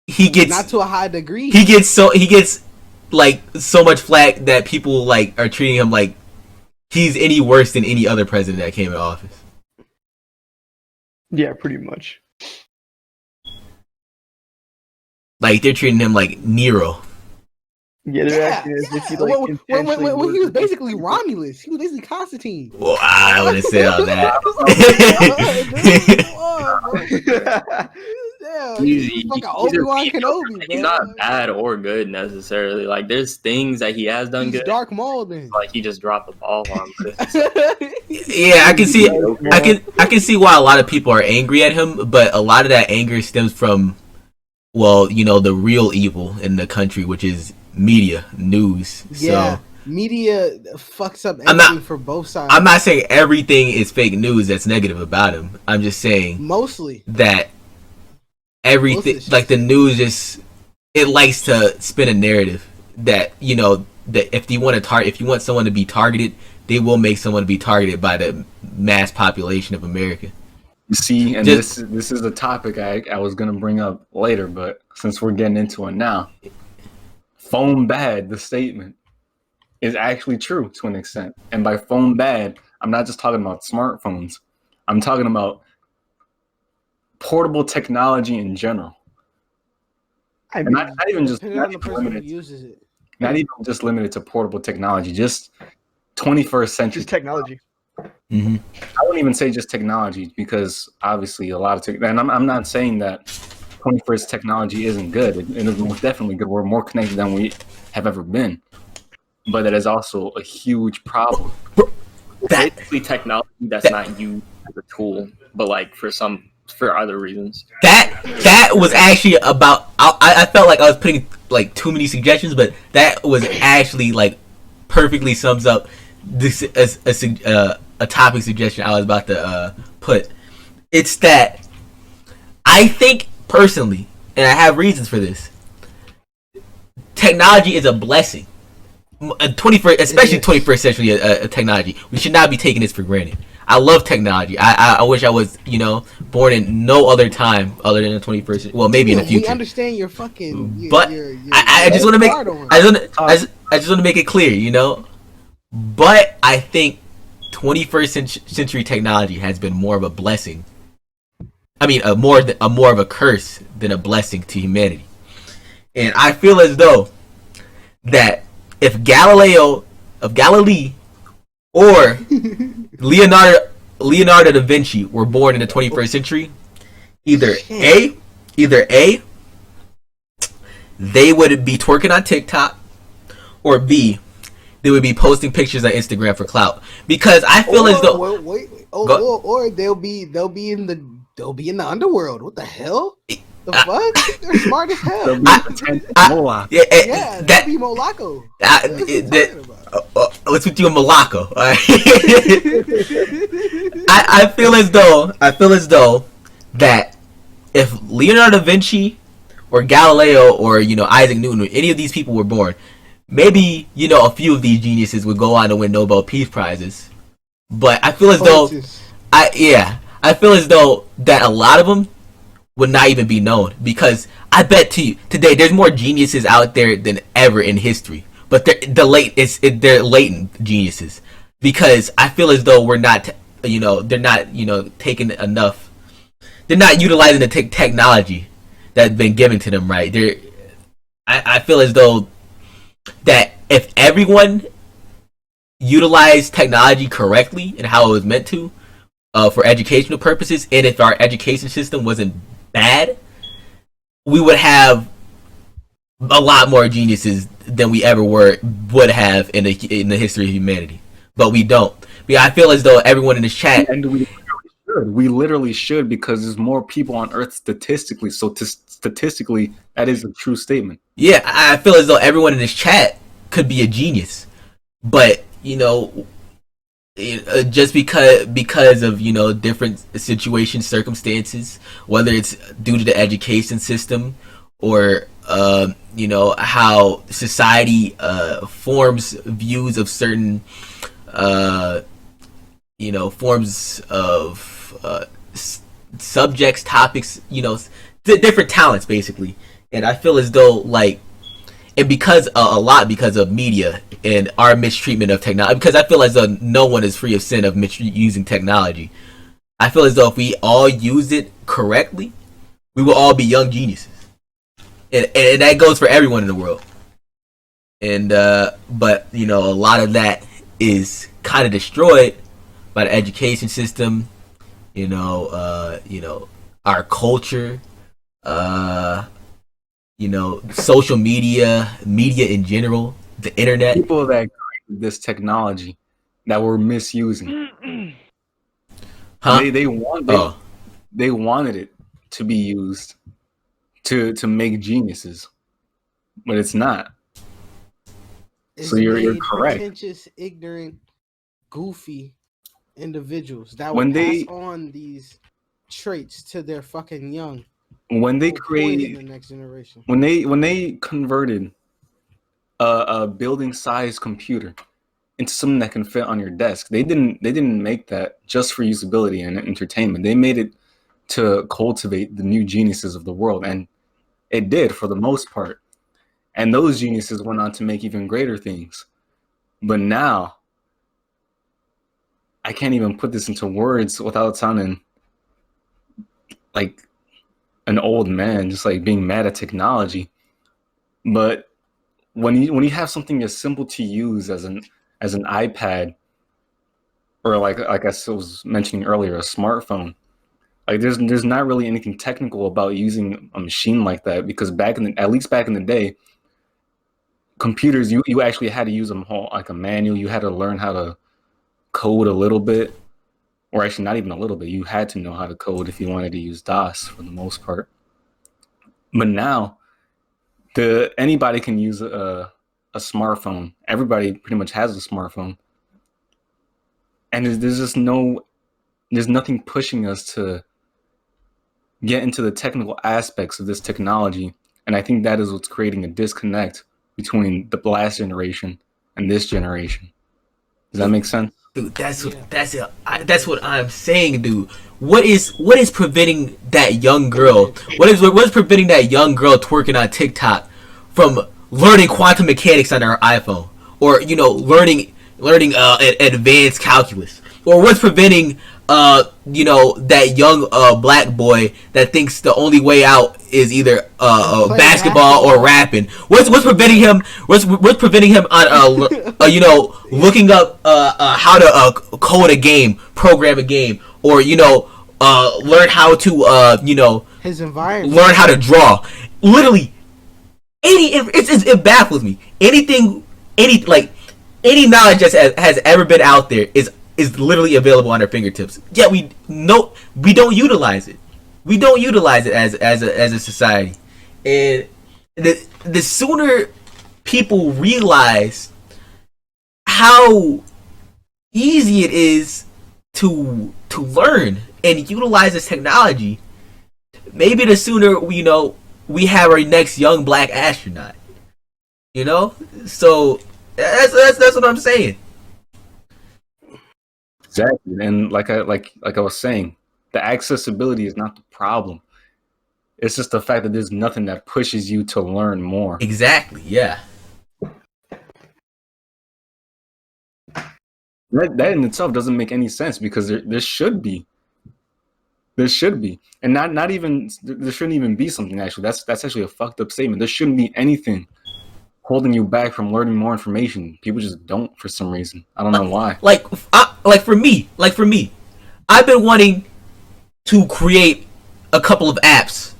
he gets not to a high degree. He gets like so much flack that people like are treating him like he's any worse than any other president that came in office. Yeah, pretty much. Like they're treating him like Nero. Yeah, they're acting as if he like intentionally when he was basically Romulus, he was basically Constantine. Well, I wouldn't say all that. He's not bad or good necessarily. Like there's things that he has done good. Dark Maul, then. Like he just dropped the ball on. Yeah, I can see why a lot of people are angry at him, but a lot of that anger stems from, well, you know, the real evil in the country, which is media, news. Yeah. So media fucks up everything for both sides. I'm not saying everything is fake news that's negative about him. I'm just saying mostly that everything, like the news, it likes to spin a narrative that, you know, that if you want someone to be targeted, they will make someone be targeted by the mass population of America. You see, and this is a topic I was gonna bring up later, but since we're getting into it now, phone bad, the statement, is actually true to an extent. And by phone bad, I'm not just talking about smartphones. I'm talking about portable technology in general. I mean, not even just not even just limited to portable technology, just 21st century just technology. Mm-hmm. I wouldn't even say just technology, because obviously a lot of and I'm not saying that 21st technology isn't good. It is most definitely good. We're more connected than we have ever been, but that is also a huge problem. basically technology that's not used as a tool, but like for other reasons. That was actually about. I felt like I was putting like too many suggestions, but that was actually like perfectly sums up this a topic suggestion I was about to put. It's that I think personally, and I have reasons for this. Technology is a blessing. 21st, especially 21st century technology. We should not be taking this for granted. I love technology. I wish I was, born in no other time other than the 21st century. Well, maybe in the future. We understand your fucking. But I just want to make. I just want to make it clear, But I think 21st century technology has been more of a blessing. I mean, more of a curse than a blessing to humanity. And I feel as though that if Galilee or Leonardo da Vinci were born in the 21st century, either A, they would be twerking on TikTok, or B, they would be posting pictures on Instagram for clout. Because I feel as though or they'll be in the underworld. What the hell? The fuck? They're smart as hell. They'll be Molako. What's with you in Molako? All right. I feel as though that if Leonardo da Vinci or Galileo or Isaac Newton or any of these people were born, maybe a few of these geniuses would go on to win Nobel Peace Prizes. But I feel as though I feel as though that a lot of them would not even be known, because I bet to you today there's more geniuses out there than ever in history, but they're latent geniuses, because I feel as though we're not they're not taking enough, they're not utilizing the technology that's been given to them, right? I feel as though that if everyone utilized technology correctly and how it was meant to, for educational purposes, and if our education system wasn't bad, we would have a lot more geniuses than we ever would have in the history of humanity. But we don't. I feel as though everyone in this chat, and we literally should, because there's more people on Earth statistically. So statistically, that is a true statement. Yeah, I feel as though everyone in this chat could be a genius, but just because of different situations, circumstances, whether it's due to the education system or how society forms views of certain forms of subjects, topics, different talents basically. And I feel as though and because of media and our mistreatment of technology, because I feel as though no one is free of sin of misusing technology. I feel as though if we all use it correctly, we will all be young geniuses, and that goes for everyone in the world. And but a lot of that is kind of destroyed by the education system, our culture, social media in general, the internet. People that created this technology that we're misusing. Huh? They wanted it to be used to make geniuses, but it's not. So you're correct. Pretentious, ignorant, goofy individuals that will pass on these traits to their fucking young. When they created the next generation, when they converted a building-sized computer into something that can fit on your desk, they didn't make that just for usability and entertainment. They made it to cultivate the new geniuses of the world, and it did for the most part. And those geniuses went on to make even greater things. But now, I can't even put this into words without sounding like an old man, just being mad at technology. But when you have something as simple to use as an iPad, or like I was mentioning earlier, a smartphone, there's not really anything technical about using a machine like that, because at least back in the day, computers, you actually had to use them like a manual. You had to learn how to code a little bit, or actually not even a little bit. You had to know how to code if you wanted to use DOS for the most part. But now, anybody can use a smartphone. Everybody pretty much has a smartphone, and there's nothing pushing us to get into the technical aspects of this technology. And I think that is what's creating a disconnect between the last generation and this generation. Does that make sense? Dude, that's what I'm saying, dude. What is preventing that young girl? What's preventing that young girl twerking on TikTok from learning quantum mechanics on her iPhone, or learning advanced calculus? Or what's preventing that young black boy that thinks the only way out is either basketball or rapping? What's preventing him? What's preventing him on looking up how to code a game, program a game, or learn how to his environment, learn how to draw? Literally, it baffles me. Any knowledge that has ever been out there is literally available on our fingertips. Yet we don't utilize it. We don't utilize it as a society. And the sooner people realize how easy it is to learn and utilize this technology, maybe the sooner we have our next young black astronaut. So that's what I'm saying. Exactly. And like I was saying, the accessibility is not the problem. It's just the fact that there's nothing that pushes you to learn more. Exactly. Yeah. That in itself doesn't make any sense, because there should be. There should be. And not even, there shouldn't even be something, actually. That's actually a fucked up statement. There shouldn't be anything holding you back from learning more information. People just don't, for some reason. I don't know why. Like for me, I've been wanting to create a couple of apps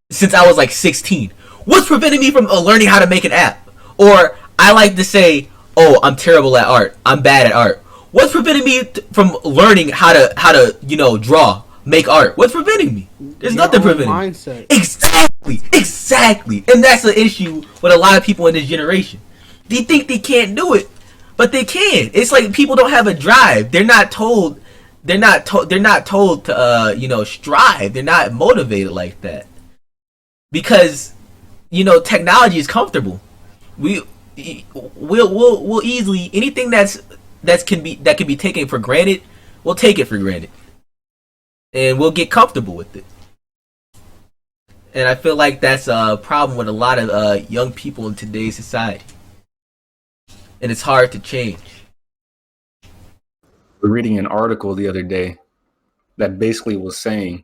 since I was like 16. What's preventing me from learning how to make an app? Or I like to say, oh, I'm terrible at art. I'm bad at art. What's preventing me from learning how to draw, make art? What's preventing me? There's nothing preventing mindset. me. Exactly. And that's the issue with a lot of people in this generation. They think they can't do it, but they can. It's like people don't have a drive. They're not told to strive. They're not motivated like that. Because technology is comfortable. We'll easily, anything that can be taken for granted, we'll take it for granted. And we'll get comfortable with it. And I feel like that's a problem with a lot of young people in today's society. And it's hard to change. We're reading an article the other day that basically was saying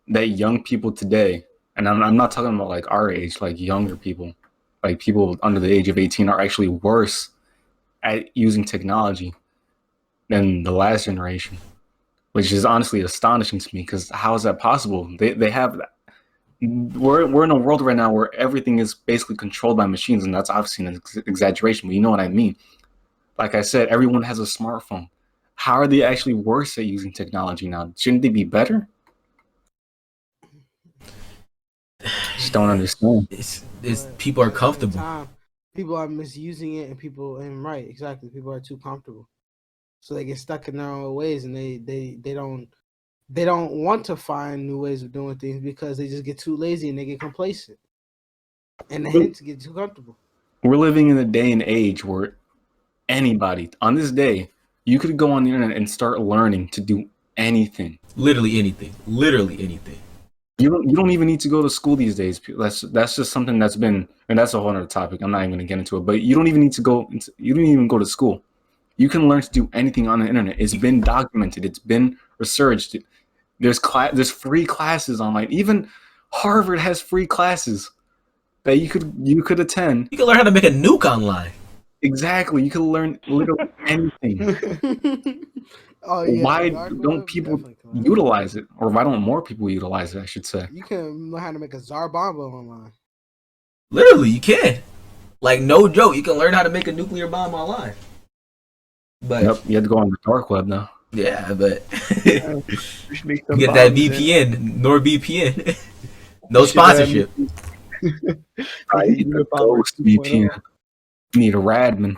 that young people today, and I'm not talking about like our age, like younger people, like people under the age of 18, are actually worse at using technology than the last generation, which is honestly astonishing to me, because how is that possible? They have that. We're in a world right now where everything is basically controlled by machines, and that's obviously an exaggeration, but you know what I mean. Like I said, everyone has a smartphone. How are they actually worse at using technology now? Shouldn't they be better? Just don't understand. It's people are comfortable. People are misusing it, and people are too comfortable, so they get stuck in their own ways, and they don't want to find new ways of doing things because they just get too lazy and they get complacent, and they hate to get too comfortable. We're living in a day and age where anybody on this day, you could go on the internet and start learning to do anything. Literally anything. You don't even need to go to school these days. That's just something that's been, and that's a whole other topic. I'm not even going to get into it. But you don't even need to go. You don't even go to school. You can learn to do anything on the internet. It's been documented. It's been researched. There's free classes online. Even Harvard has free classes that you could attend. You can learn how to make a nuke online. Exactly. You can learn literally anything. Oh, yeah, why don't people utilize it? Or why don't more people utilize it, I should say? You can learn how to make a Tsar bomb online. Literally, you can. Like, no joke. You can learn how to make a nuclear bomb online. But Yep, you had to go on the dark web now. yeah, but We should make some get that bombs, VPN, NordVPN. No We should, sponsorship. I need the ghost VPN. You need a Radman.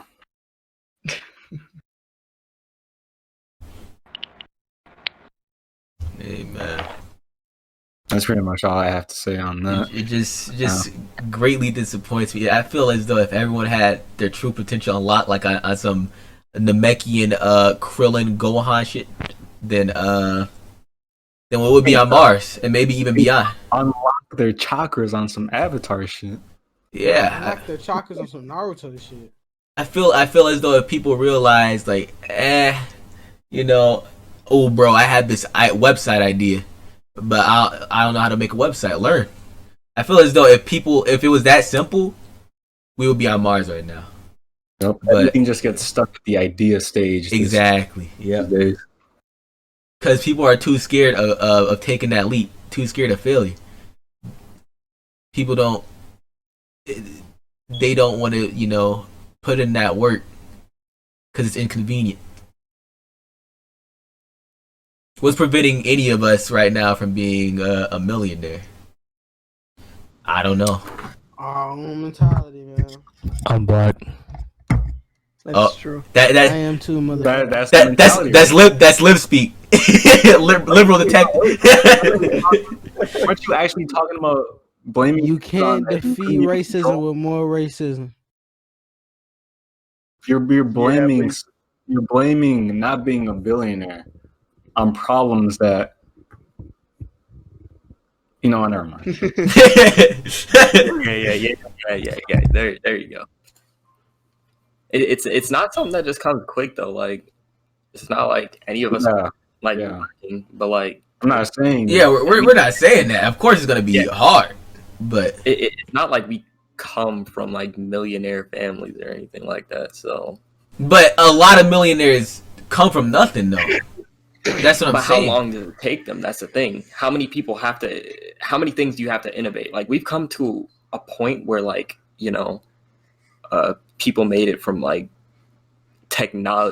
Hey man, That's pretty much all I have to say on that. it just greatly disappoints me. I feel as though if everyone had their true potential unlocked, like on some Namekian Krillin Gohan shit, then we would be on Mars and maybe even beyond. Unlock their chakras on some Avatar shit. Yeah, Unlock their chakras on some Naruto shit. I feel as though if people realize like, you know, oh bro, I had this website idea, but I don't know how to make a website. Learn. I feel as though if it was that simple, we would be on Mars right now. Yep. But everything just gets stuck at the idea stage. Exactly. Yeah. Because people are too scared of taking that leap, too scared of failure. People don't want to, you know, put in that work because it's inconvenient. What's preventing any of us right now from being a millionaire? I don't know. Our own mentality, man. I'm black. That's true. That I am too, motherfucker. That's lip speak. Liberal detective. Aren't you actually talking about blaming? You can't defeat racism with more racism. You're blaming not being a billionaire on problems that, you know, never mind. Yeah. There you go. It's not something that just comes quick though. Like, it's not like any of us working, but like, I'm not saying. Yeah, we're not saying that. Of course, it's gonna be hard, but it's not like we come from like millionaire families or anything like that. So, but a lot of millionaires come from nothing though. That's what I'm saying. How long does it take them? That's the thing. How many things do you have to innovate? Like, we've come to a point where, like, you know, people made it from like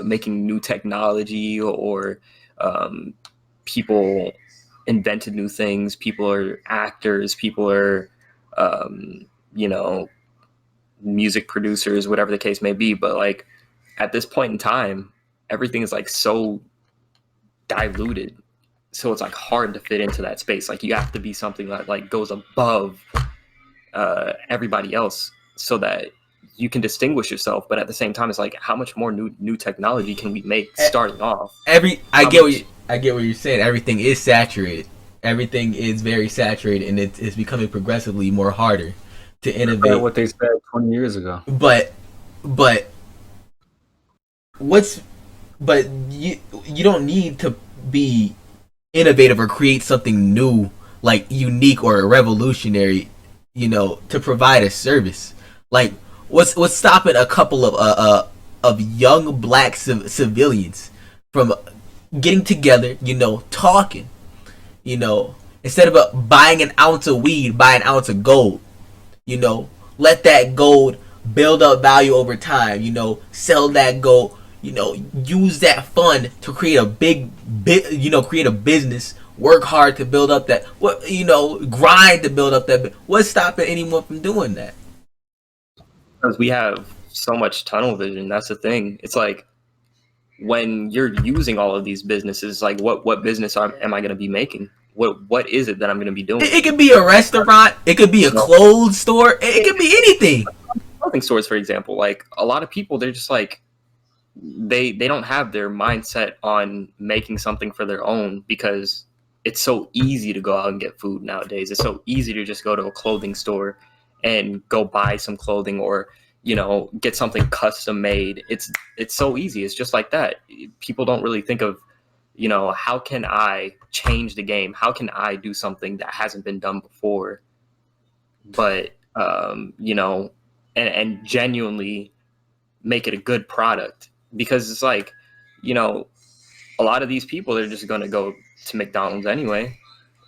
making new technology, or people invented new things. People are actors. People are, you know, music producers, whatever the case may be. But like, at this point in time, everything is like so diluted, so it's like hard to fit into that space. Like, you have to be something that like goes above everybody else so that you can distinguish yourself. But at the same time, it's like, how much more new technology can we make starting off? I get what you're saying. Everything is saturated. Everything is very saturated, and it's becoming progressively more harder to innovate. That's what they said 20 years ago. But you don't need to be innovative or create something new, like unique or revolutionary, you know, to provide a service. Like, what's stopping a couple of young black civilians from getting together, you know, talking, you know, instead of buying an ounce of weed, buy an ounce of gold, you know, let that gold build up value over time, you know, sell that gold, you know, use that fund to create a create a business, work hard to build up that, grind to build up that. What's stopping anyone from doing that? Because we have so much tunnel vision. That's the thing. It's like, when you're using all of these businesses, like, what business am I going to be making? What is it that I'm going to be doing? It could be a restaurant. It could be a clothes store. It could be anything. Clothing stores, for example. Like, a lot of people, they're just like, they don't have their mindset on making something for their own, because it's so easy to go out and get food nowadays. It's so easy to just go to a clothing store and go buy some clothing, or, you know, get something custom made. It's so easy. It's just like that. People don't really think of, you know, how can I change the game? How can I do something that hasn't been done before, but you know, and genuinely make it a good product? Because it's like, you know, a lot of these people, they're just going to go to McDonald's anyway,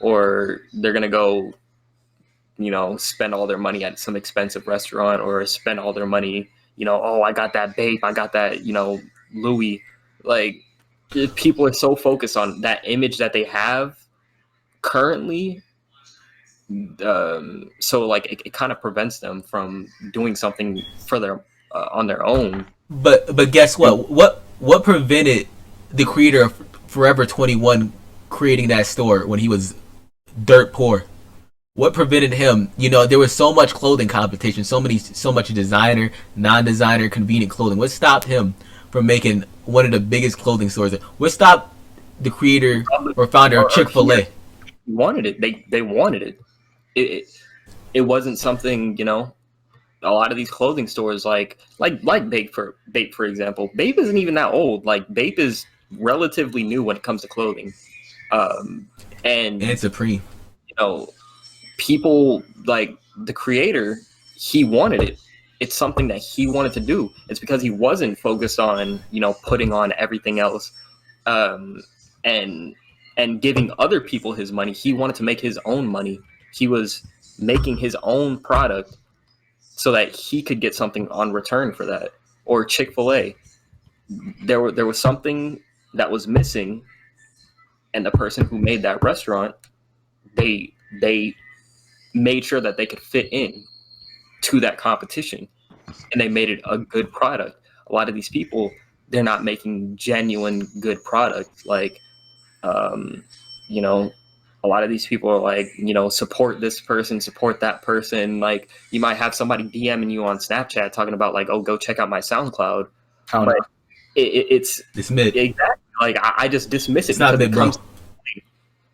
or they're going to go, you know, spend all their money at some expensive restaurant, or spend all their money, you know, oh, I got that vape, I got that, you know, Louis, like people are so focused on that image that they have currently. So like it kind of prevents them from doing something for their on their own. But guess what? What prevented the creator of Forever 21 creating that store when he was dirt poor? What prevented him? You know, there was so much clothing competition, so much designer, non-designer, convenient clothing. What stopped him from making one of the biggest clothing stores? What stopped the creator or founder of Chick-fil-A? Wanted it. They wanted it. It wasn't something, you know. A lot of these clothing stores, like Bape for example, Bape isn't even that old. Like Bape is relatively new when it comes to clothing, and Supreme. You know, people like the creator, he wanted it. It's something that he wanted to do. It's because he wasn't focused on, you know, putting on everything else, and giving other people his money. He wanted to make his own money. He was making his own product so that he could get something on return for that. Or Chick-fil-A, there was something that was missing, and the person who made that restaurant, they made sure that they could fit in to that competition, and they made it a good product. A lot of these people, they're not making genuine good products. Like, you know, a lot of these people are like, you know, support this person, support that person. Like, you might have somebody DMing you on Snapchat talking about like, oh, go check out my SoundCloud. But it's mid. Exactly. Like, I just dismiss it. It's not mid, bro.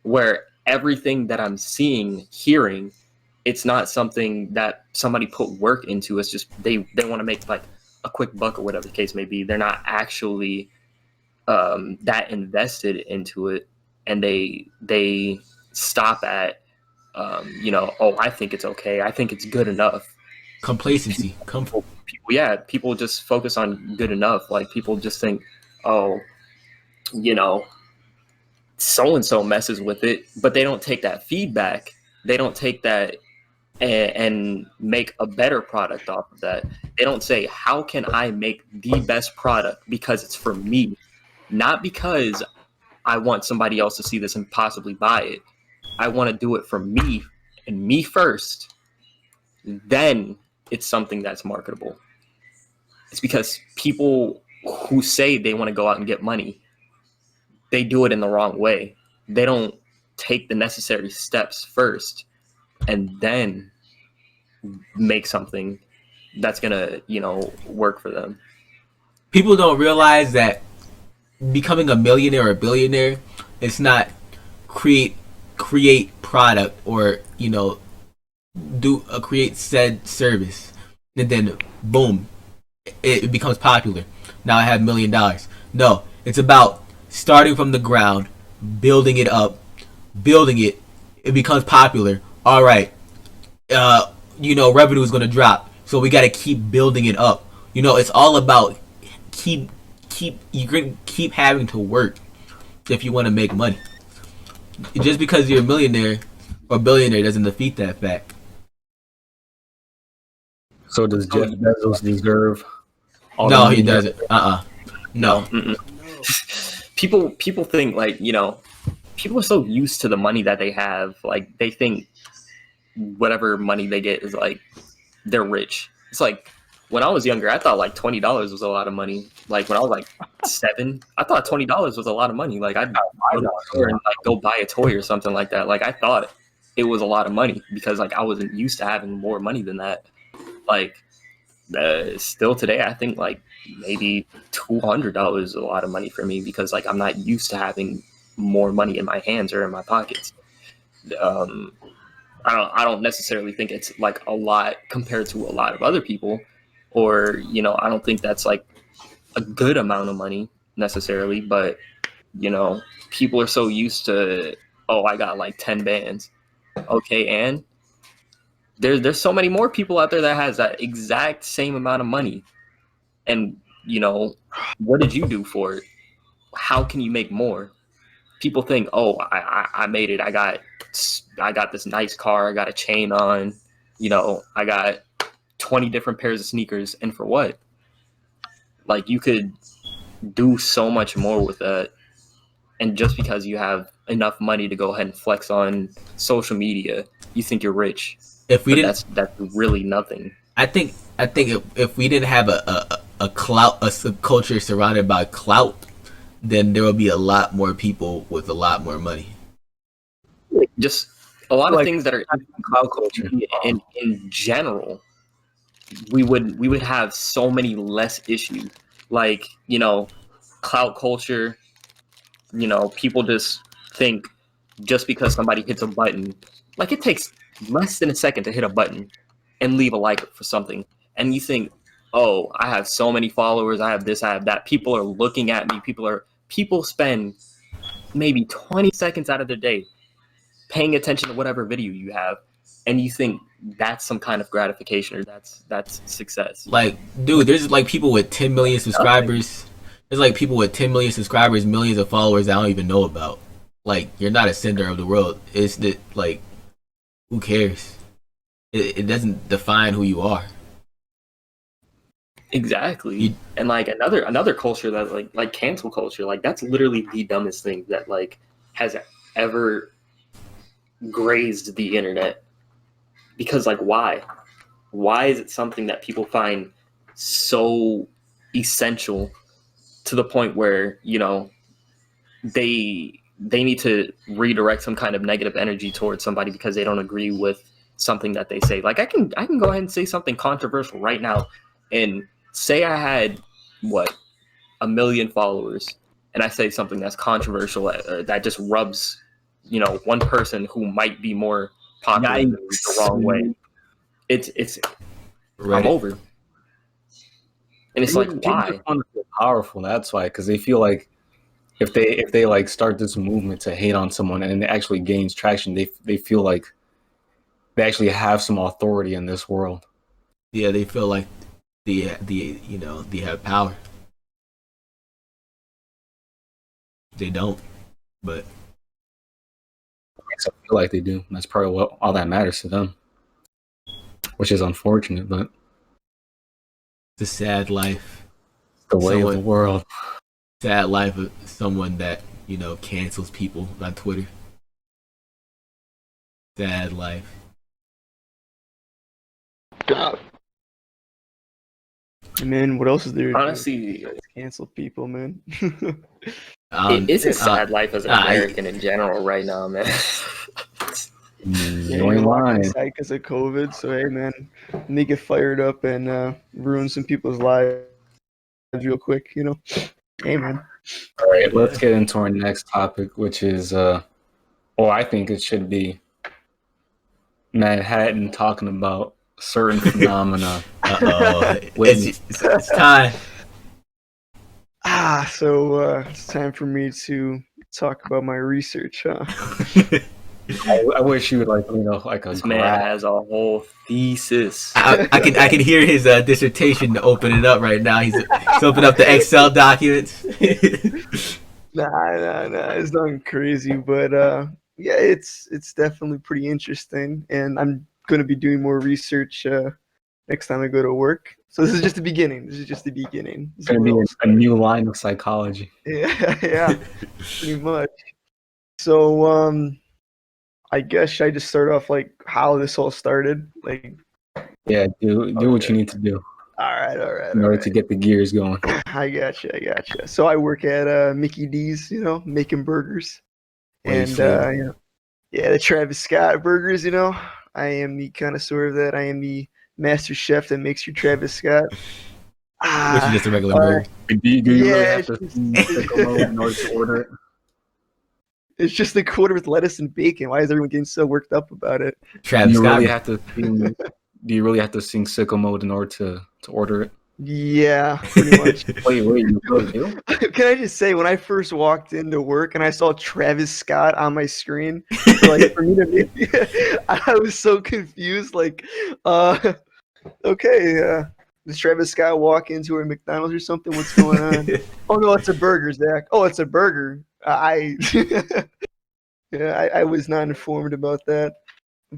Where everything that I'm seeing, hearing, it's not something that somebody put work into. It's just they want to make like a quick buck or whatever the case may be. They're not actually that invested into it, and they stop at you know, oh, I think it's okay, I think it's good enough. Complacency. People just focus on good enough. Like, people just think, oh, you know, so-and-so messes with it, but they don't take that feedback. They don't take that and make a better product off of that. They don't say, how can I make the best product because it's for me, not because I want somebody else to see this and possibly buy it. I want to do it for me and me first. Then it's something that's marketable. It's because people who say they want to go out and get money, they do it in the wrong way. They don't take the necessary steps first and then make something that's gonna, you know, work for them. People don't realize that becoming a millionaire or a billionaire, it's not create product or, you know, create said service and then boom, it becomes popular. Now I have $1 million. No, it's about starting from the ground, building it up, it becomes popular. All right, you know, revenue is going to drop, so we got to keep building it up. You know, it's all about keep having to work if you want to make money. Just because you're a millionaire or billionaire doesn't defeat that fact. So does Jeff Bezos deserve? No, he doesn't. No. People think, like, you know, people are so used to the money that they have. Like, they think whatever money they get is like they're rich. It's like, when I was younger, I thought like $20 was a lot of money. Like, when I was like 7, I thought $20 was a lot of money. Like, I'd go to the store and like go buy a toy or something like that. Like, I thought it was a lot of money because like I wasn't used to having more money than that. Like, still today, I think like maybe $200 is a lot of money for me because like I'm not used to having more money in my hands or in my pockets. I don't necessarily think it's like a lot compared to a lot of other people, or, you know, I don't think that's like a good amount of money necessarily, but, you know, people are so used to, oh, I got like 10 bands. Okay, and there's so many more people out there that has that exact same amount of money. And, you know, what did you do for it? How can you make more? People think, oh, I made it. I got this nice car. I got a chain on. You know, I got 20 different pairs of sneakers. And for what? Like, you could do so much more with that. And just because you have enough money to go ahead and flex on social media, you think you're rich. If we but didn't, that's really nothing. I think if we didn't have a clout, a subculture surrounded by clout, then there will be a lot more people with a lot more money. Just a lot of Like, things that are clout culture. in general, we would have so many less issues. Like, you know, clout culture, you know, people just think just because somebody hits a button, like it takes less than a second to hit a button and leave a like for something. And you think, oh, I have so many followers, I have this, I have that. People are looking at me. People spend maybe 20 seconds out of their day paying attention to whatever video you have, and you think that's some kind of gratification or that's success. Like, dude, there's like people with 10 million subscribers. There's like people with 10 million subscribers, millions of followers that I don't even know about. Like, you're not a center of the world. It's that, like, who cares? It doesn't define who you are. Exactly. And like another culture that like cancel culture, like that's literally the dumbest thing that like has ever grazed the internet. Because like why is it something that people find so essential to the point where, you know, they need to redirect some kind of negative energy towards somebody because they don't agree with something that they say? Like I can go ahead and say something controversial right now, and say I had 1 million followers, and I say something that's controversial that just rubs, you know, one person who might be more popular the wrong way. It's Right. I'm over. And it's like, why? People want to feel powerful. That's why, because they feel like if they like start this movement to hate on someone and it actually gains traction, they feel like they actually have some authority in this world. Yeah, they feel like the you know, they have power. They don't, but I feel like they do. That's probably what all that matters to them, which is unfortunate, but it's a sad life. the way of the world. Sad life of someone that, you know, cancels people on Twitter. Sad life. Man, what else is there? Honestly, Cancel people, man. it's a sad life as an American in general right now, man. You ain't lying. Because of COVID, so hey, man, they get fired up and ruin some people's lives real quick, you know. Hey, man. All right, let's get into our next topic, which is, I think it should be Manhattan talking about certain phenomena. It's time. So it's time for me to talk about my research, huh? I wish you would like This man has a whole thesis. I can hear his dissertation to open it up right now. He's opening up the Excel documents. Nah, it's nothing crazy, but yeah, it's definitely pretty interesting, and I'm gonna be doing more research next time I go to work. So this is just the beginning. It's gonna be a new line of psychology. Yeah, pretty much. So I guess I just start off like how this all started. Like, yeah, do what you need to do. All right. In order to get the gears going. I gotcha. So I work at Mickey D's, you know, making burgers, and the Travis Scott burgers. You know, I am the connoisseur of that. I am the master chef that makes your Travis Scott. Which is just a regular burger. Do you really have to in order to order it? It's just a quarter with lettuce and bacon. Why is everyone getting so worked up about it? Travis Scott. Do you really have to sing sicko mode in order to order it? Yeah, pretty much. Wait, you really do? Can I just say, when I first walked into work and I saw Travis Scott on my screen, like for me to be, I was so confused. Like, okay, does Travis Scott walk into a McDonald's or something? What's going on? Oh no, it's a burger, Zach. Oh, it's a burger. I was not informed about that.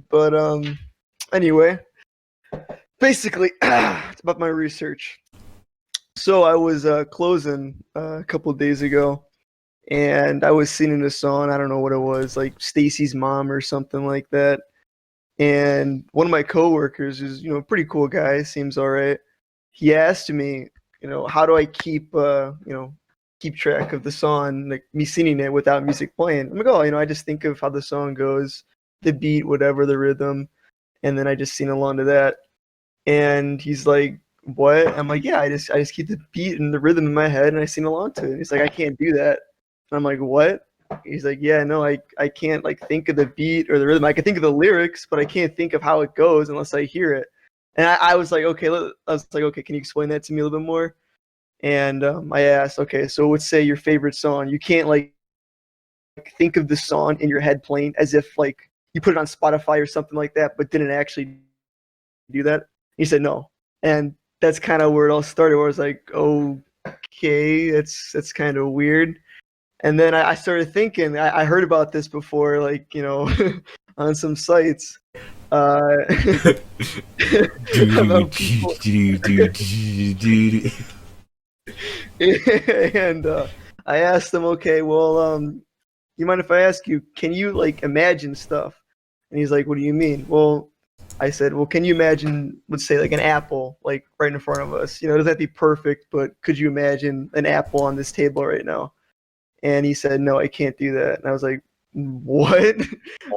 But anyway, basically, it's about my research. So I was closing a couple of days ago, and I was singing a song. I don't know what it was, like Stacy's Mom or something like that. And one of my coworkers is, a pretty cool guy, seems all right. He asked me, how do I keep, keep track of the song, like me singing it without music playing? I'm like, oh, I just think of how the song goes, the beat, whatever, the rhythm, and then I just sing along to that. And he's like, what? I'm like, yeah, I just keep the beat and the rhythm in my head and I sing along to it. And he's like, I can't do that. And I'm like, what? He's like, yeah, no, I can't like think of the beat or the rhythm. I can think of the lyrics, but I can't think of how it goes unless I hear it. And I was like, okay, can you explain that to me a little bit more? And I asked, okay, so let's say your favorite song. You can't like think of the song in your head playing as if like you put it on Spotify or something like that, but didn't actually do that. He said no, and that's kind of where it all started. Where I was like, okay, that's kind of weird. And then I started thinking, I heard about this before, like, on some sites. About people. And I asked them, okay, well, you mind if I ask you, can you, like, imagine stuff? And he's like, what do you mean? Well, I said, well, can you imagine, let's say, like, an apple, like, right in front of us? It doesn't have to be perfect, but could you imagine an apple on this table right now? And he said, no, I can't do that. And I was like, what?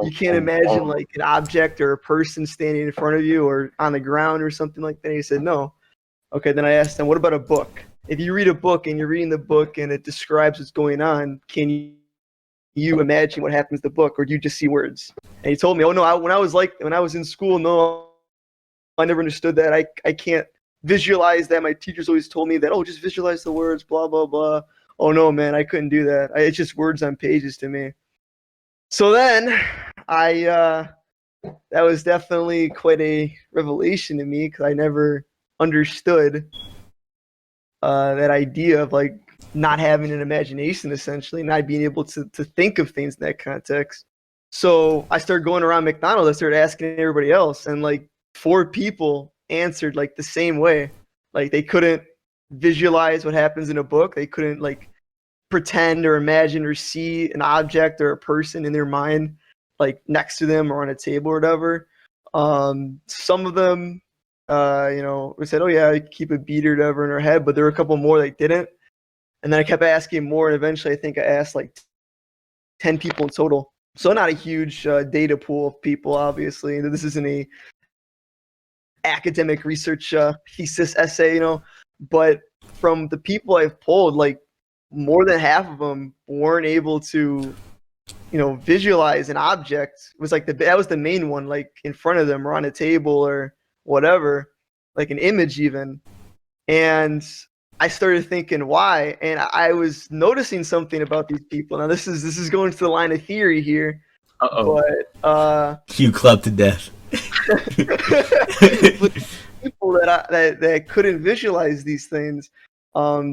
You can't imagine like an object or a person standing in front of you or on the ground or something like that? And he said, no. Okay, then I asked him, what about a book? If you read a book and you're reading the book and it describes what's going on, can you imagine what happens to the book, or do you just see words? And he told me, oh no, when I was in school, no, I never understood that. I can't visualize that. My teachers always told me that, oh, just visualize the words, blah, blah, blah. Oh no, man, I couldn't do that. It's just words on pages to me. So then that was definitely quite a revelation to me, because I never understood that idea of like not having an imagination, essentially, not being able to think of things in that context. So I started going around McDonald's. I started asking everybody else, and like 4 people answered like the same way. Like they couldn't visualize what happens in a book. They couldn't like pretend or imagine or see an object or a person in their mind, like next to them or on a table or whatever. Some of them, we said, oh yeah, I keep a beat or whatever in our head, but there were a couple more that didn't. And then I kept asking more, and eventually I think I asked like 10 people in total. So not a huge data pool of people, obviously. This isn't a academic research thesis essay, but from the people I've polled, like more than half of them weren't able to, visualize an object. It was like that was the main one, like in front of them or on a table or whatever, like an image even. And I started thinking why, and I was noticing something about these people. Now this is going to the line of theory here. But Q club to death. But people that couldn't visualize these things,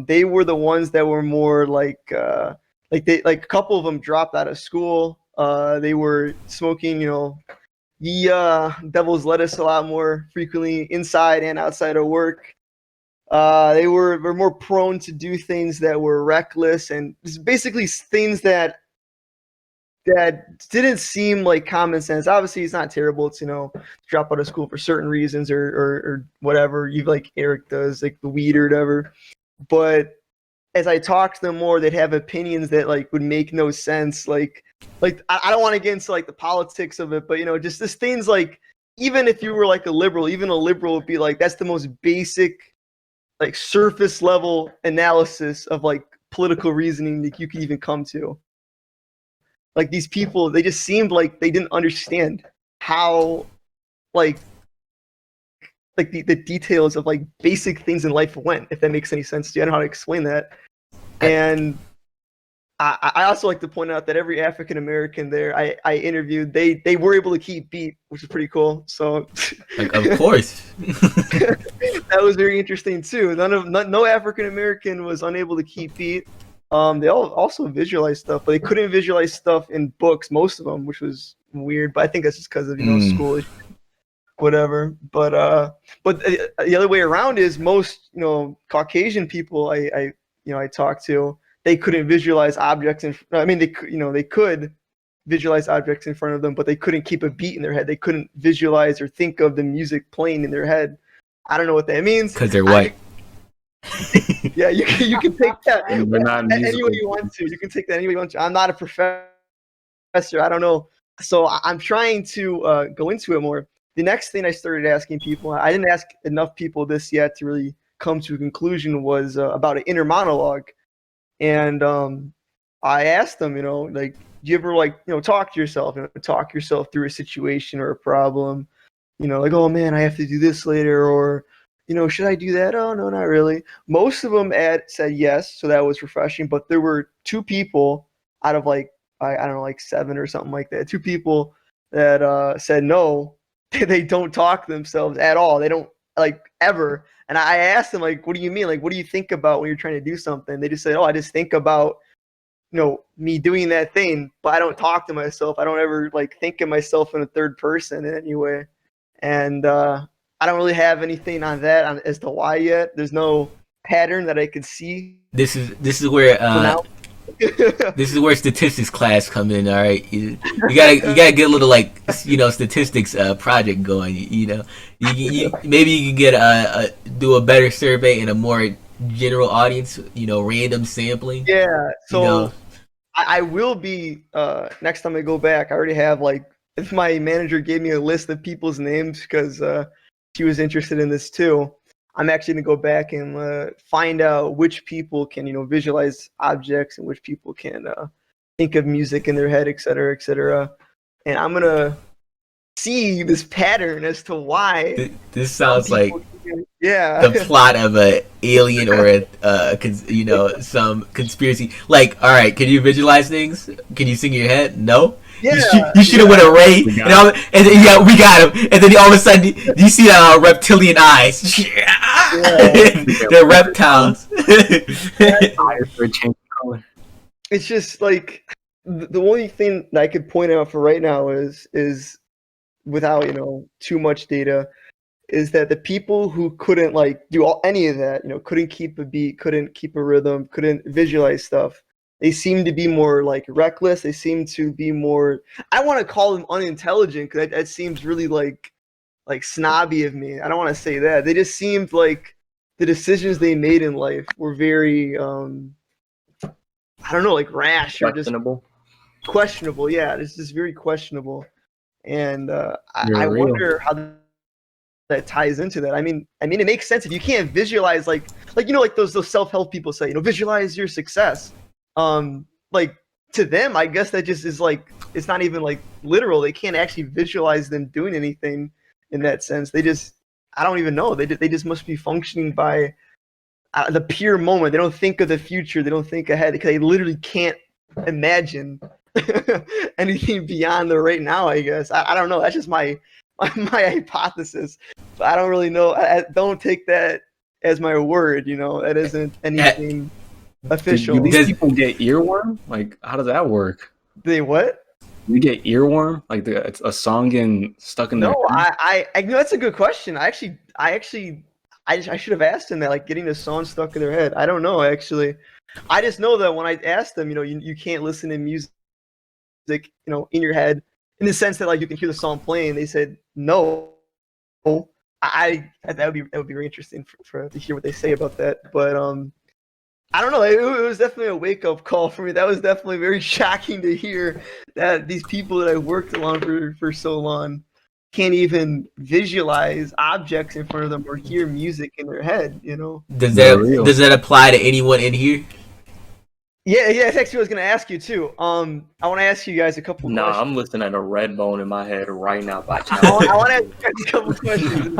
they were the ones that were more like a couple of them dropped out of school. They were smoking, the devil's lettuce a lot more frequently inside and outside of work. They were more prone to do things that were reckless, and basically things that didn't seem like common sense. Obviously, it's not terrible to drop out of school for certain reasons or whatever. You like Eric does, like the weed or whatever. But as I talked to them more, they'd have opinions that like would make no sense. Like I don't want to get into like the politics of it, but just this things like, even if you were like a liberal, even a liberal would be like, that's the most basic, like surface level analysis of like political reasoning that you can even come to. Like these people, they just seemed like they didn't understand how like the details of like basic things in life went, if that makes any sense to you. I don't know how to explain that. And I also like to point out that every African American there I interviewed, they were able to keep beat, which is pretty cool. So like, of course. That was very interesting too. No African American was unable to keep beat. They all also visualized stuff, but they couldn't visualize stuff in books, most of them, which was weird. But I think that's just because of school. whatever. But the other way around is most Caucasian people I talk to, they couldn't visualize objects they could visualize objects in front of them, but they couldn't keep a beat in their head. They couldn't visualize or think of the music playing in their head. I don't know what that means. Because they're white. Yeah, you can take that We're not any way you want to. You can take that any way you want to. I'm not a professor. I don't know. So I'm trying to go into it more. The next thing I started asking people, I didn't ask enough people this yet to really come to a conclusion, was about an inner monologue. And I asked them, like, do you ever talk to yourself through a situation or a problem, like, oh man, I have to do this later, or should I do that? Oh no, not really. Most of them said yes, so that was refreshing. But there were 2 people out of I don't know, 7 or something like that. 2 people that said no, they don't talk to themselves at all. They don't ever. And I asked them, what do you mean? What do you think about when you're trying to do something? They just said, oh, I just think about me doing that thing, but I don't talk to myself. I don't ever think of myself in a third person in any way. And I don't really have anything on that as to why yet. There's no pattern that I could see. This is where this is where statistics class come in. All right, you gotta get a little statistics project going. You maybe you can get do a better survey in a more general audience. Random sampling. Yeah. So I will be next time I go back. I already have if my manager gave me a list of people's names because she was interested in this too. I'm actually going to go back and find out which people can, visualize objects and which people can think of music in their head, et cetera, et cetera. And I'm going to see this pattern as to why. This sounds like the plot of a alien or some conspiracy. All right, can you visualize things? Can you sing in your head? No. Yeah, you should have won a raid, and then we got him. And then all of a sudden, you see reptilian eyes. They're reptiles. It's just the only thing that I could point out for right now is without too much data, is that the people who couldn't do any of that, couldn't keep a beat, couldn't keep a rhythm, couldn't visualize stuff, they seem to be more reckless. They seem to be more, I want to call them unintelligent because that seems really snobby of me. I don't want to say that. They just seemed like the decisions they made in life were very I don't know, rash or just questionable. Yeah, it's just very questionable. And I wonder how that ties into that. I mean it makes sense if you can't visualize those self-help people say, visualize your success. To them, I guess that just is it's not even literal. They can't actually visualize them doing anything in that sense. They just, I don't even know. They just must be functioning by the pure moment. They don't think of the future. They don't think ahead because they literally can't imagine anything beyond the right now, I guess. I don't know. That's just my hypothesis. But I don't really know. I don't take that as my word, That isn't anything official. Do these people get earworm? How does that work? They what? You get earworm? It's a song getting stuck in there? No, I that's a good question. I should have asked him that, getting a song stuck in their head. I don't know, actually. I just know that when I asked them, you can't listen to music, in your head, in the sense that you can hear the song playing. They said no. That would be very interesting to hear what they say about that. But I don't know. It was definitely a wake-up call for me. That was definitely very shocking to hear that these people that I worked along for so long can't even visualize objects in front of them or hear music in their head. Does that apply to anyone in here? Yeah. That's actually what I was gonna ask you too. I want to ask you guys a couple. Nah, questions. I'm listening at a red bone in my head right now. I want to ask you guys a couple questions.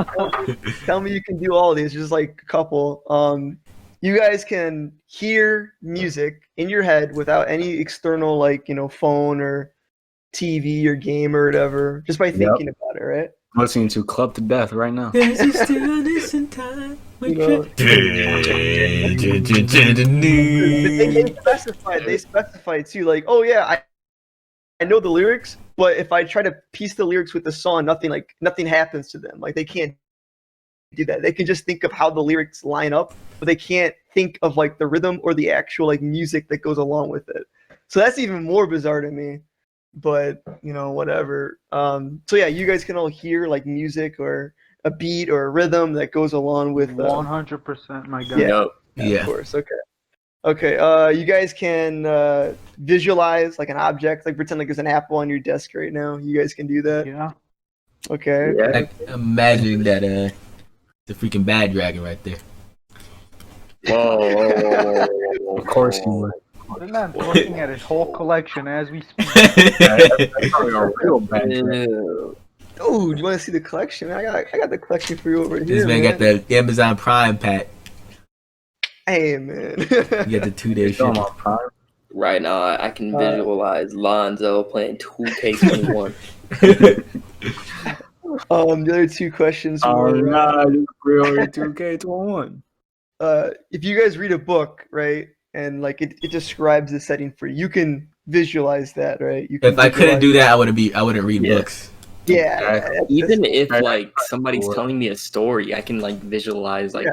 Tell me you can do all of these. Just a couple. You guys can hear music in your head without any external, phone or TV or game or whatever, just by thinking about it, right? I'm listening to Club to Death right now. There's stillness in time. They specified too, oh yeah, I know the lyrics, But if I try to piece the lyrics with the song, nothing happens to them. Like they can't do that. They can just think of how the lyrics line up, but they can't think of like the rhythm or the actual like music that goes along with it. So that's even more bizarre to me. But whatever. So yeah, you guys can all hear like music or a beat or a rhythm that goes along with 100%, my guy. Yeah. Of course. Okay. You guys can visualize like an object, like pretend like there's an apple on your desk right now. You guys can do that. Yeah. Okay. Yeah. Like, imagining that the freaking bad dragon right there. Whoa. Of course you would. The man's looking at his whole collection as we speak. That's probably a real bad thing. Ew. Oh, you want to see the collection? I got the collection for you over here. This man got the Amazon Prime pack. Hey man. You get the 2-day Show 'em shit. on Prime. Right now, I can visualize Lonzo playing 2K21. The other two questions were, Nah, it's real 2K21. if you guys read a book, right, and like it describes the setting for you, you can visualize that, right? You can If I couldn't do that, I wouldn't read Yeah. books. Yeah. Even if that's like somebody's cool. telling me a story, I can like visualize like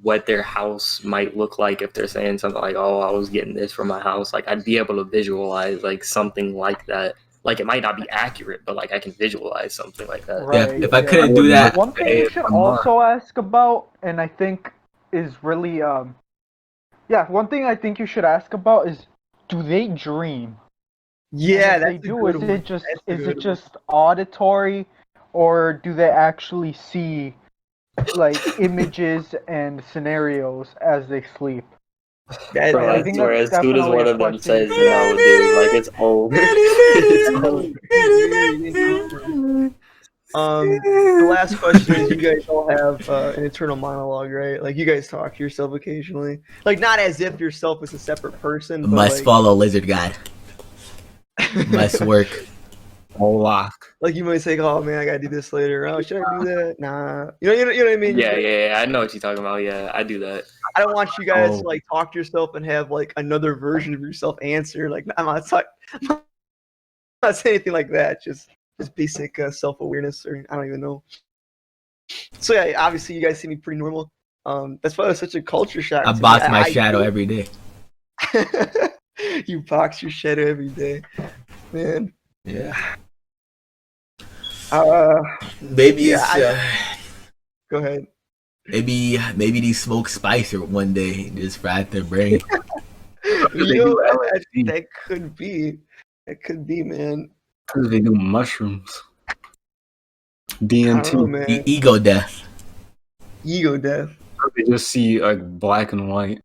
what their house might look like if they're saying something like, "Oh, I was getting this from my house." Like I'd be able to visualize like something like that. Like it might not be accurate, but like I can visualize something like that. Right. if I couldn't do that, One thing you should also ask about, and I think is really one thing I think you should ask about is, do they dream? Yeah, And that's if they a do, good is one. it just That's a is good it just auditory, or do they actually see like images and scenarios as they sleep? That- Bro, I I think swear, as that's soon as definitely one a of them question. says no, dude, like it's over. It's over. The last question is, you guys all have an internal monologue, right? Like you guys talk to yourself occasionally, like not as if yourself is a separate person, but must like, follow lizard god. Must work. Lock. like you might say, "Oh man, I gotta do this later." Oh, should I do that? Nah. You know what I mean? Yeah, I know what you're talking about. Yeah, I do that. I don't want you guys to like talk to yourself and have like another version of yourself answer. Like I'm not saying anything like that. Just basic self-awareness, or I don't even know. So yeah, obviously you guys see me pretty normal. That's why it was such a culture shock. I to me. box my shadow every day. You box your shadow every day, man. Yeah. Maybe yeah, it's go ahead. maybe they smoke spice or one day and just fried their brain. That could be. That could be, man. Because they do mushrooms. I don't know, DMT. man. Ego death. Ego death. They just see like black and white.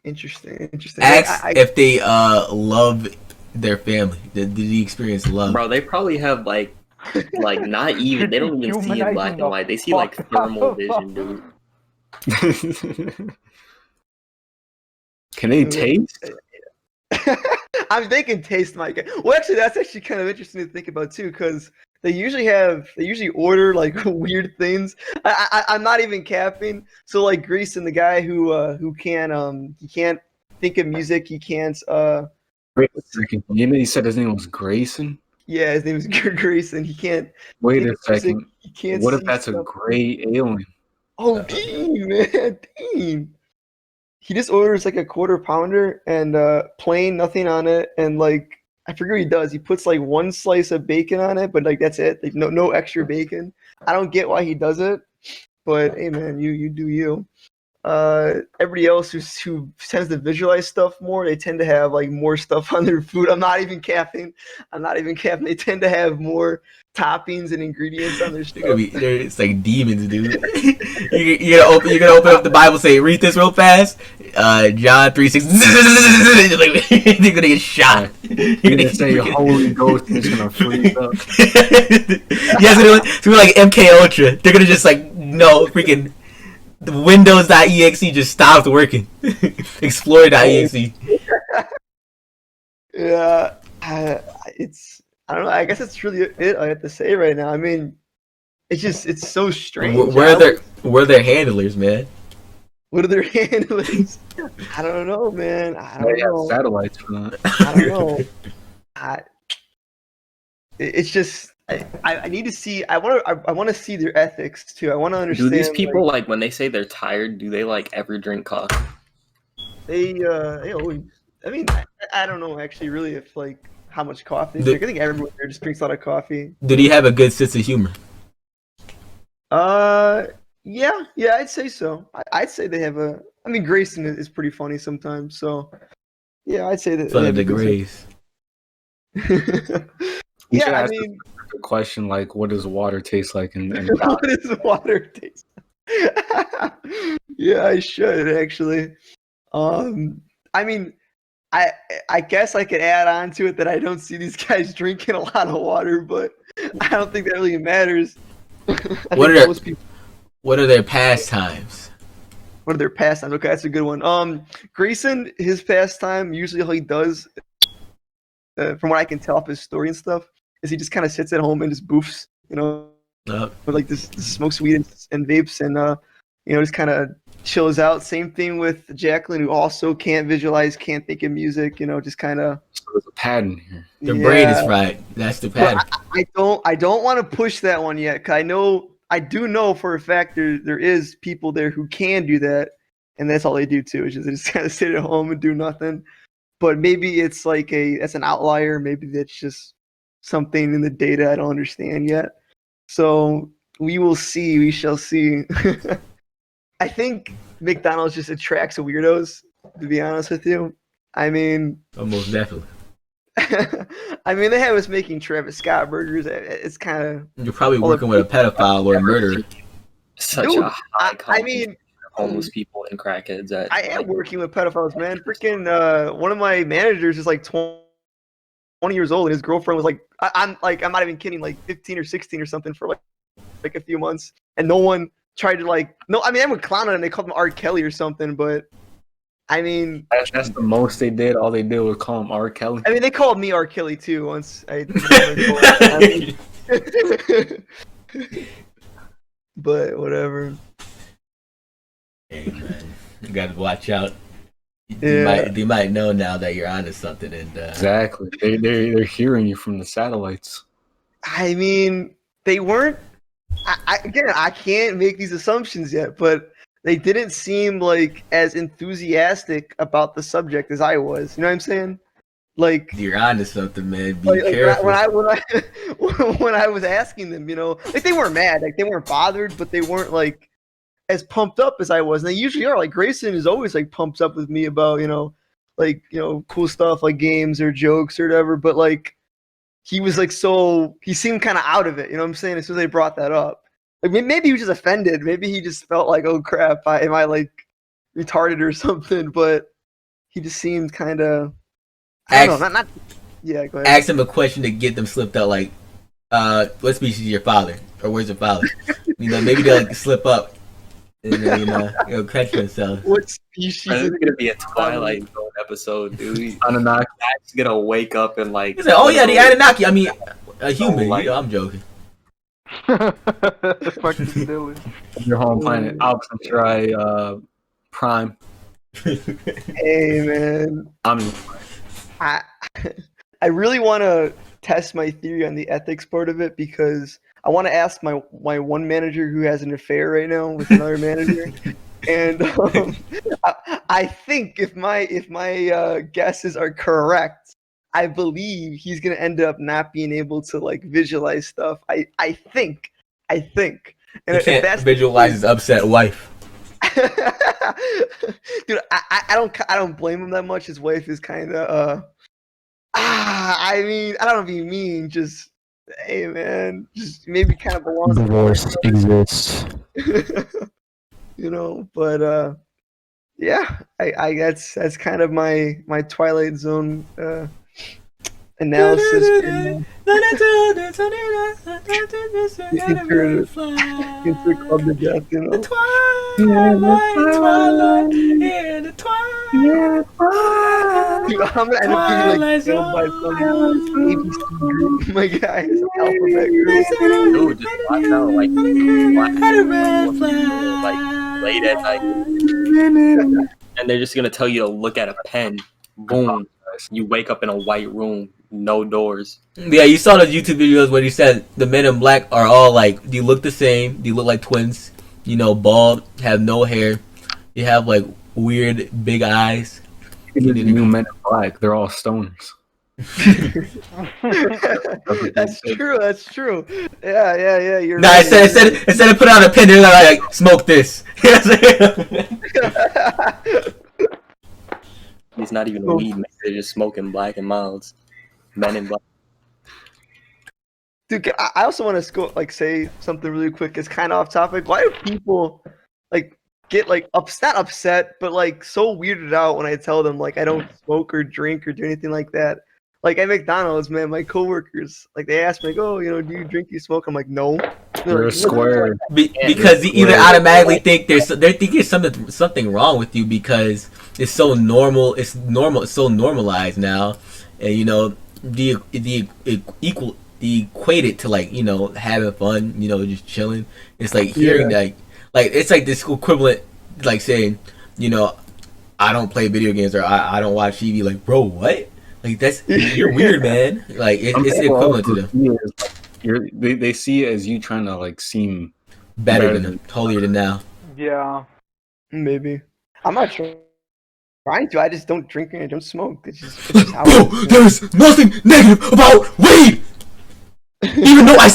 Interesting. Ask if they love their family. Did he experience love? Bro, they probably have like not even. They don't even see in black and white. They see like thermal vision, dude. Can they taste? I'm thinking taste might get. Well, actually, that's actually kind of interesting to think about too, because they usually order like weird things. I'm not even capping. So like Greyson, the guy who can he can't think of music. He can't. Wait a second. You know, you said his name was Greyson. Yeah, his name is Greyson. He can't. Wait a second. He can't. What if see that's stuff. a gray alien? Oh, dang, man, dang. He just orders like a quarter pounder and plain, nothing on it, and like I forget what he does. He puts like one slice of bacon on it, but like that's it. Like no extra bacon. I don't get why he does it, but hey, man, you do you. Everybody else who tends to visualize stuff more, they tend to have like more stuff on their food. I'm not even capping. They tend to have more toppings and ingredients on their stuff. It's like demons, dude. You're gonna open up the Bible, say, read this real fast. John 3:6. They're gonna get shot. You're gonna say Holy Ghost is gonna freeze up. Yeah, so like MK Ultra. They're gonna just like no freaking the Windows.exe just stopped working. Explorer.exe. Yeah, it's I don't know. I guess it's really it I have to say right now. I mean, it's so strange. Where are their handlers, man? What are their handlers? I don't know, man. I don't They have know. satellites for that. I don't know. it's just I need to see. I want to see their ethics too. I want to understand. Do these people like when they say they're tired? Do they like ever drink coffee? They always. I mean, I don't know actually really if like how much coffee they drink. I think everyone there just drinks a lot of coffee. Did he have a good sense of humor? Yeah, I'd say so. I'd say they have a. I mean, Greyson is pretty funny sometimes. So yeah, I'd say that. To degrees. Yeah, I mean, a question like, what does water taste like? And what does water taste? Yeah, I should actually. I mean, I guess I could add on to it that I don't see these guys drinking a lot of water, but I don't think that really matters. What are their pastimes? What are their pastimes? Okay, that's a good one. Greyson, his pastime, usually all he does, from what I can tell off his story and stuff, is he just kind of sits at home and just boofs, with like this smokes weed and vapes and just kind of chills out. Same thing with Jacqueline, who also can't visualize, can't think of music, just kind of. So there's a pattern here. The brain is right. That's the pattern. I don't want to push that one yet, because I do know for a fact there is people there who can do that, and that's all they do too, which is they just kind of sit at home and do nothing. But maybe it's like that's an outlier. Maybe that's just something in the data I don't understand yet. So we will see. We shall see. I think McDonald's just attracts weirdos, to be honest with you. I mean, most definitely. I mean, they have us making Travis Scott burgers. It's kind of. You're probably working with a pedophile or a murderer. Such a high. I mean, homeless people and crackheads. I am working with pedophiles, man. Freaking one of my managers is like 20 years old, and his girlfriend was like, I'm not even kidding, like 15 or 16 or something for like a few months, and no one tried to everyone clowned on him. They called him R. Kelly or something, but I mean, that's the most they did. All they did was call him R. Kelly. I mean, they called me R. Kelly too once. But whatever. Hey, man, you gotta watch out. Yeah. They might know now that you're onto something, and exactly, they're hearing you from the satellites. I mean, they weren't. I can't make these assumptions yet, but they didn't seem like as enthusiastic about the subject as I was. You know what I'm saying? Like, you're onto something, man. Be careful. When I was asking them, like, they weren't mad, like they weren't bothered, but they weren't like as pumped up as I was. And they usually are. Like Greyson is always like pumped up with me about cool stuff like games or jokes or whatever. But like he was like he seemed kind of out of it. You know what I'm saying? As soon as they brought that up, like maybe he was just offended. Maybe he just felt like, oh crap, am I like retarded or something? But he just seemed kind of. I don't know, not. Yeah, go ahead. Ask them a question to get them slipped out, like, what species is your father? Or where's your father? Maybe they'll like slip up and then, catch themselves. What species? This is gonna be a Twilight Zone episode, dude. Anunnaki. Dad's gonna wake up and like. He's like, oh yeah, the Anunnaki. I mean, a human. I'm joking. Fucking silly. Your home planet, Alpha Centauri, Prime. Hey man, I really want to test my theory on the ethics part of it, because I want to ask my one manager who has an affair right now with another manager, and I think if my guesses are correct, I believe he's gonna end up not being able to like visualize stuff. I think, and he can't visualize his upset wife. Dude, I don't blame him that much. His wife is kind of I mean, I don't know if you mean just, hey man, just maybe kind of belongs. Divorce exists. But yeah, I that's kind of my Twilight Zone analysis. Into Club to Death, Dude, I'm gonna end up getting like killed by some ABC group. My guy, some alphabet group. Dude, just watch out, like late at night, and they're just gonna tell you to look at a pen. Boom, you wake up in a white room no doors. Yeah, you saw those YouTube videos where he said the men in black are all like, do you look the same? Do you look like twins? You know, bald, have no hair. You have like weird big eyes. The new men in black, they're all stoners. That's true. That's true. Yeah. You're nah, right. instead of putting on a pin, they're like smoke this. It's not even a weed, man. They're just smoking black and milds. Men in black. Dude, I also want to like say something really quick. It's kind of off topic. Why do people like get like not upset, but like so weirded out when I tell them like I don't smoke or drink or do anything like that? Like at McDonald's, man, my coworkers like they ask me like, oh, do you drink, do you smoke? I'm like, no. They're like, square. Because they either automatically think they're thinking something wrong with you because it's so normal. It's so normalized now, and the equate it to like having fun, just chilling. It's like hearing that, like it's like this equivalent, like saying, I don't play video games or I don't watch TV. Like, bro, what? Like you're weird, man. Like it's the equivalent to them. They see it as you trying to like seem better than them, holier than now. Yeah, maybe. I'm not trying to. I just don't drink and I don't smoke. It's just how bro, there's nothing negative about weed. Even though I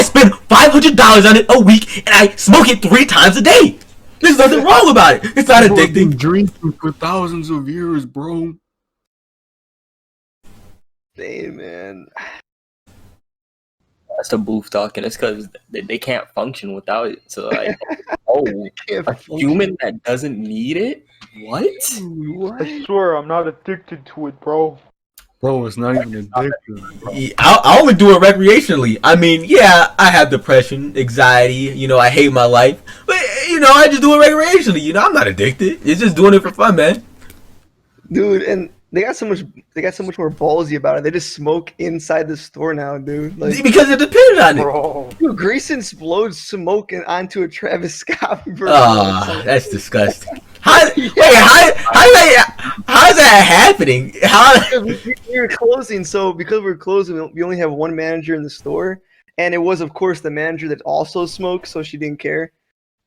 spend $500 on it a week and I smoke it 3 times a day, there's nothing wrong about it. It's not addicting. Drinking for thousands of years, bro. Hey, man. That's the booth talking. It's because they can't function without it. So like, a human that doesn't need it? What? I swear I'm not addicted to it, bro. Bro, it's not even addictive. I only do it recreationally. I mean, yeah, I have depression, anxiety. I hate my life, but I just do it recreationally. I'm not addicted. It's just doing it for fun, man. Dude, and they got so much more ballsy about it. They just smoke inside the store now, dude. Like, because it depended on bro. Dude, Greyson explodes smoking onto a Travis Scott burger. Oh, that's disgusting. How's that happening? We were closing, so because we were closing, we only have one manager in the store, and it was, of course, the manager that also smoked, so she didn't care.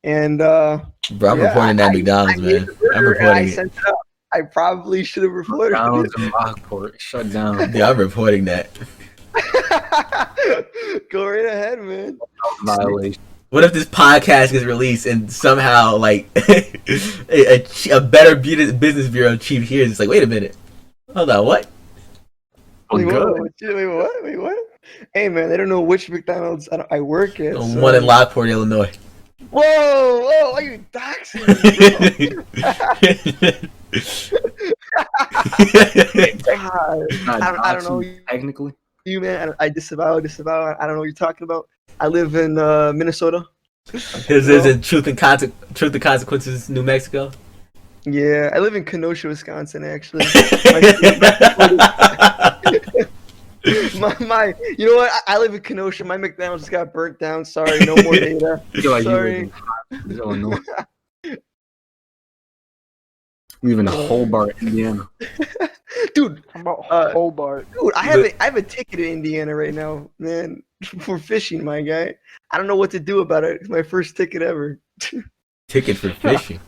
And bro, I'm reporting that McDonald's, man. I'm reporting it. Sent it up. I probably should have reported McDonald's it. in Lockport, shut down. Yeah, I'm reporting that. Go right ahead, man. Violation. What if this podcast gets released and somehow like a better business bureau chief hears? It's like, wait a minute, hold on, what? Wait, what? Hey, man, they don't know which McDonald's I work at. So. One in Lockport, Illinois. Whoa, why are you doxing me, I don't know. Technically, you man, I disavow. I don't know what you're talking about. I live in Minnesota. His is in Truth and Consequences, New Mexico. Yeah, I live in Kenosha, Wisconsin. Actually, my you know what? I live in Kenosha. My McDonald's just got burnt down. Sorry, no more data. Sorry. We live in Hobart, Indiana. Dude, Hobart. Dude, I have a ticket in Indiana right now, man, for fishing, my guy. I don't know what to do about it. It's my first ticket ever. Ticket for fishing?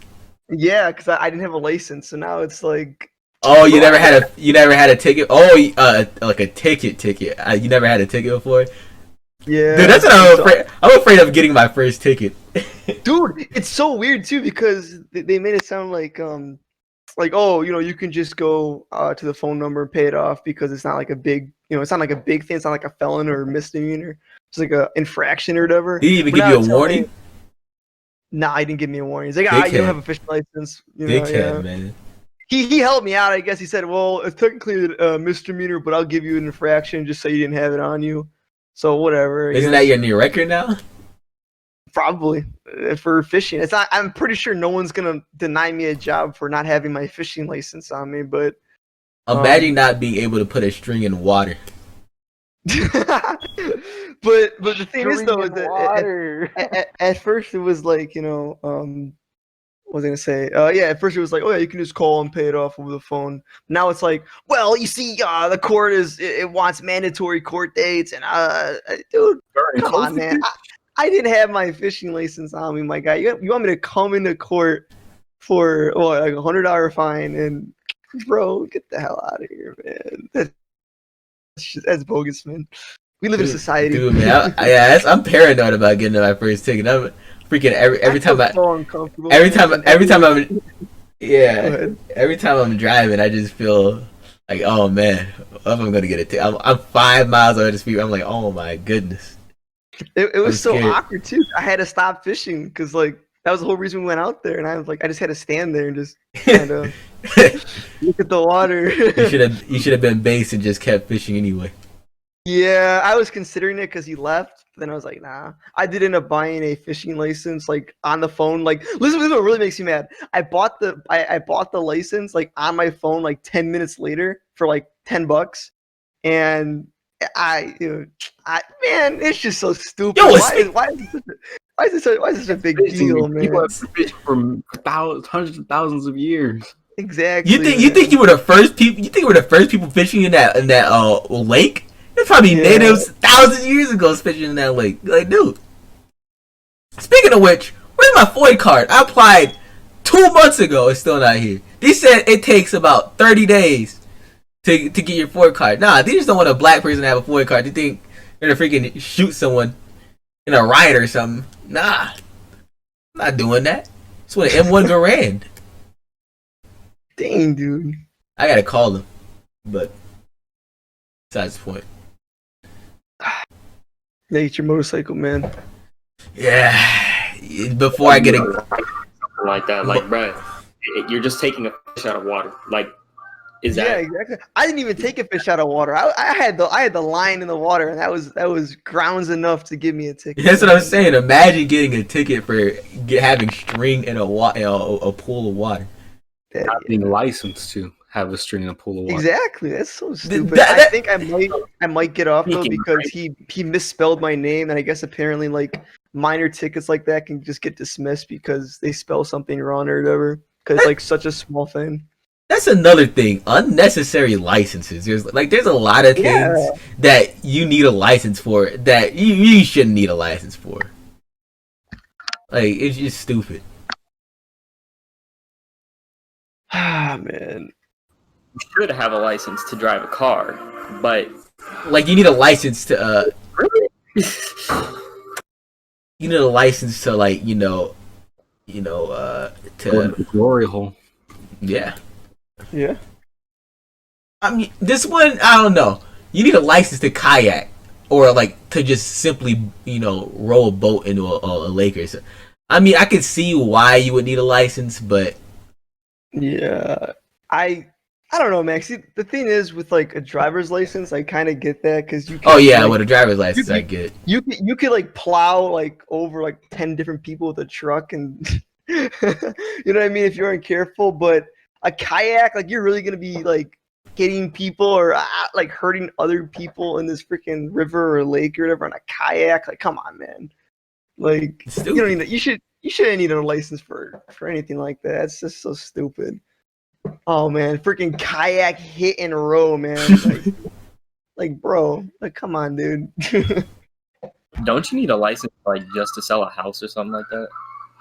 Yeah, because I didn't have a license, so now it's like. Oh, you never had a ticket? Oh, like a ticket. You never had a ticket before? Yeah. Dude, that's what I'm afraid of getting my first ticket. Dude, it's so weird too because they made it sound like oh, you can just go to the phone number and pay it off because it's not like a big, it's not like a big thing. It's not like a felon or a misdemeanor. It's like a infraction or whatever. Did he even give you a warning? Nah, he didn't give me a warning. He's like, you don't have a fishing license. Dickhead, man. He helped me out, I guess. He said, well, it's technically a misdemeanor, but I'll give you an infraction just so you didn't have it on you. So whatever. Isn't that your new record now? Probably for fishing. It's not. I'm pretty sure no one's gonna deny me a job for not having my fishing license on me. But imagine not being able to put a string in water. but the thing is though, that at first it was like what was I gonna say? Yeah, at first it was like, oh yeah, you can just call and pay it off over the phone. Now it's like, well, you see, the court it wants mandatory court dates, and dude, come on, man. I didn't have my fishing license on me, my guy. You want me to come into court for like $100 fine? And bro, get the hell out of here, man. That's bogus, man. We live in a society. Dude, man, I'm paranoid about getting my first ticket. I'm freaking every time I'm driving, I just feel like, oh man, if I'm gonna get a ticket. I'm 5 miles over the speed. I'm like, oh my goodness. It was so awkward too. I had to stop fishing because like that was the whole reason we went out there, and I was like, I just had to stand there and just kind of look at the water. You should have been base and just kept fishing anyway. Yeah, I was considering it because he left. But then I was like, nah. I did end up buying a fishing license like on the phone. Like, listen, this is what really makes me mad. I bought the license like on my phone like 10 minutes later for like $10, and man, it's just so stupid. Yo, why is this such a big deal, man? People have fished for hundreds of thousands of years. Exactly. You think you were the first people? You think you were the first people fishing in that lake? There's probably natives thousands of years ago fishing in that lake. Like, dude. Speaking of which, where's my FOID card? I applied 2 months ago. It's still not here. They said it takes about 30 days to get your FOID card. Nah, they just don't want a black person to have a FOID card. They think they're gonna freaking shoot someone in a riot or something. Nah, I'm not doing that. It's what an M1 Garand. Dang, dude. I gotta call them, but besides the point. Get your motorcycle, man. Yeah. Before I get something like that, like, bruh, you're just taking a fish out of water. Like, is that? Yeah, exactly. I didn't even take a fish out of water. I had the line in the water, and that was grounds enough to give me a ticket. That's what I'm saying. Imagine getting a ticket for having string in a pool of water. Not being licensed to have a string in a pool of water. Exactly. That's so stupid. I think I might get off though because he misspelled my name, and I guess apparently like minor tickets like that can just get dismissed because they spell something wrong or whatever. Because it's like such a small thing. That's another thing. Unnecessary licenses. There's a lot of things that you need a license for that you shouldn't need a license for. Like, it's just stupid. Ah, man. You should have a license to drive a car, but like you need a license to you need a license to like to the glory hole. Yeah. I mean, this one I don't know. You need a license to kayak or like to just simply row a boat into a lake or something. I mean, I could see why you would need a license, but yeah, I don't know, Max. See, the thing is, with like a driver's license, I kind of get that because you. With a driver's license, I get. You could like plow like over like 10 different people with a truck, and you know what I mean if you aren't careful. But a kayak, like you're really gonna be like hitting people or like hurting other people in this freaking river or lake or whatever on a kayak. Like, come on, man. Like you don't need. You shouldn't need a license for anything like that. It's just so stupid. Oh man, freaking kayak hit and row, man. Like bro, like come on, dude. don't you need a license like just to sell a house or something like that?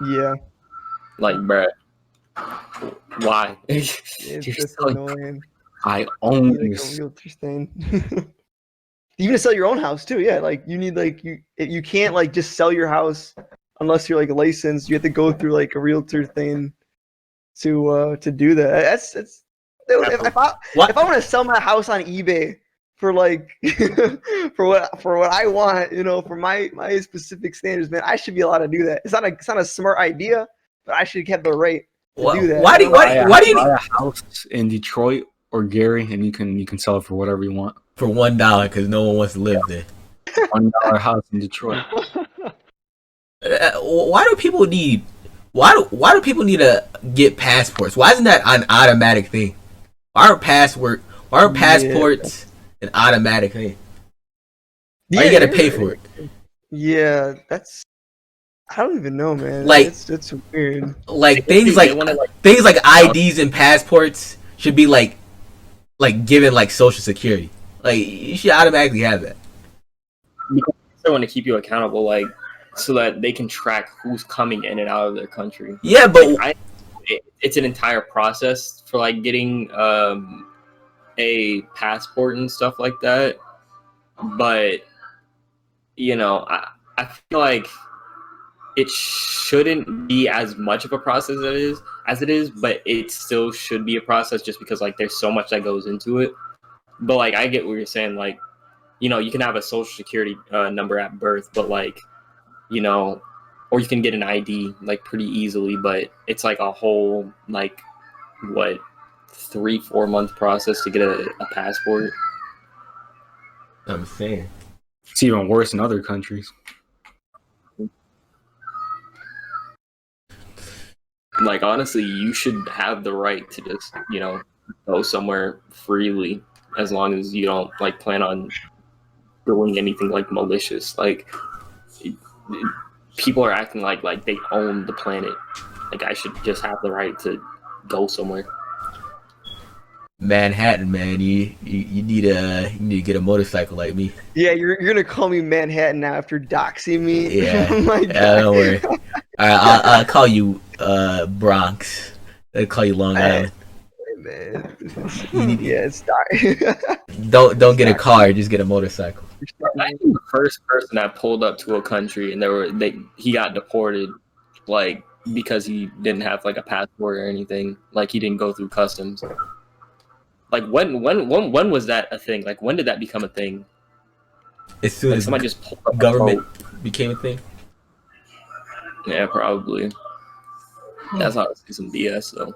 Yeah. Like, bruh, why? It's just annoying. I own this. Even to sell your own house too, yeah. Like you need like you can't like just sell your house unless you're like licensed. You have to go through like a realtor thing to do that. That's dude, if I want to sell my house on eBay for like for what I want, for my specific standards, man, I should be allowed to do that. It's not a smart idea, but I should have the right to do that. Why do you buy a house in Detroit or Gary, and you can sell it for whatever you want for $1 because no one wants to live there. $1 house in Detroit. Why do people need to get passports? Why isn't that an automatic thing? Why are passports an automatic thing? Why you gotta pay for it? Yeah, that's I don't even know, man. Like it's weird. Like things like IDs and passports should be like given like Social Security. Like you should automatically have that. They want to keep you accountable, like so that they can track who's coming in and out of their country. Yeah, but it's an entire process for like getting a passport and stuff like that. But you know, I feel like it shouldn't be as much of a process as it is, but it still should be a process just because like there's so much that goes into it. But like I get what you're saying, like, you know, you can have a social security number at birth, but like, you know, or you can get an ID like pretty easily, but it's like a whole like what 3-4 month process to get a passport. I'm saying it's even worse in other countries. Like honestly, you should have the right to just, you know, go somewhere freely as long as you don't like plan on doing anything like malicious. Like people are acting like they own the planet. Like I should just have the right to go somewhere. Manhattan, man, you need to get a motorcycle like me. Yeah, you're gonna call me Manhattan now after doxing me. Yeah, Oh my God. don't worry. All right, I'll call you Bronx. I'll call you Long Island. Man. Yeah, it's dark. Don't get a car, just get a motorcycle. I'm the first person that pulled up to a country and he got deported, like because he didn't have like a passport or anything. Like he didn't go through customs. Like when was that a thing? Like when did that become a thing? As soon like as somebody just pulled up government became a thing. Yeah, probably. That's obviously some BS though.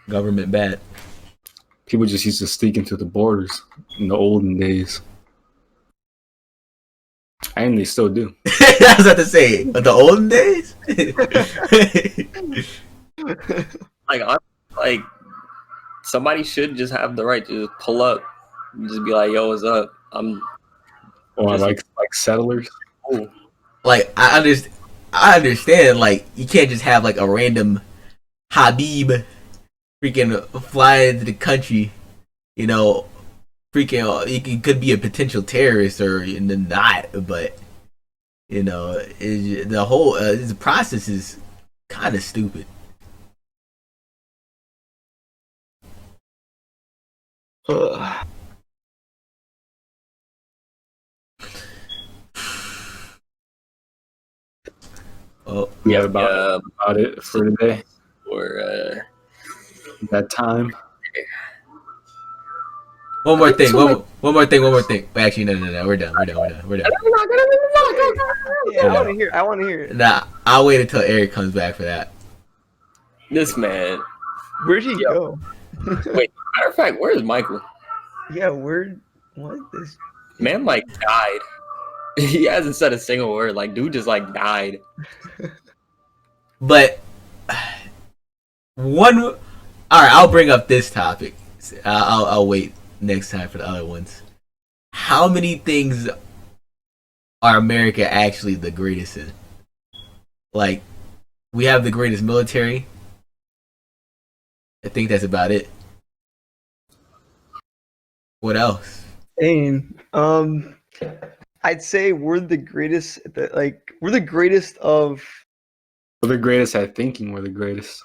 Government bad. People just used to sneak into the borders in the olden days. And they still do. I was about to say, the olden days? like somebody should just have the right to just pull up and just be like, yo, what's up? Or like settlers. Oh. Like I understand, like you can't just have like a random Habib freaking fly into the country, you know, freaking he could be a potential terrorist or not, but you know, the whole the process is kind of stupid. Oh, we have about it for today. Or that time. One more thing. Wait, actually, no. We're done. Yeah, I want to hear it. Nah, I'll wait until Eric comes back for that. This man. Where'd he go? Wait, matter of fact, where's Michael? Yeah, what? This man like died. He hasn't said a single word. Like, dude just like died. But all right, I'll bring up this topic. I'll wait next time for the other ones. How many things are America actually the greatest in? Like, we have the greatest military. I think that's about it. What else? Dang. I'd say we're the greatest. We're the greatest of. We're the greatest at thinking. We're the greatest.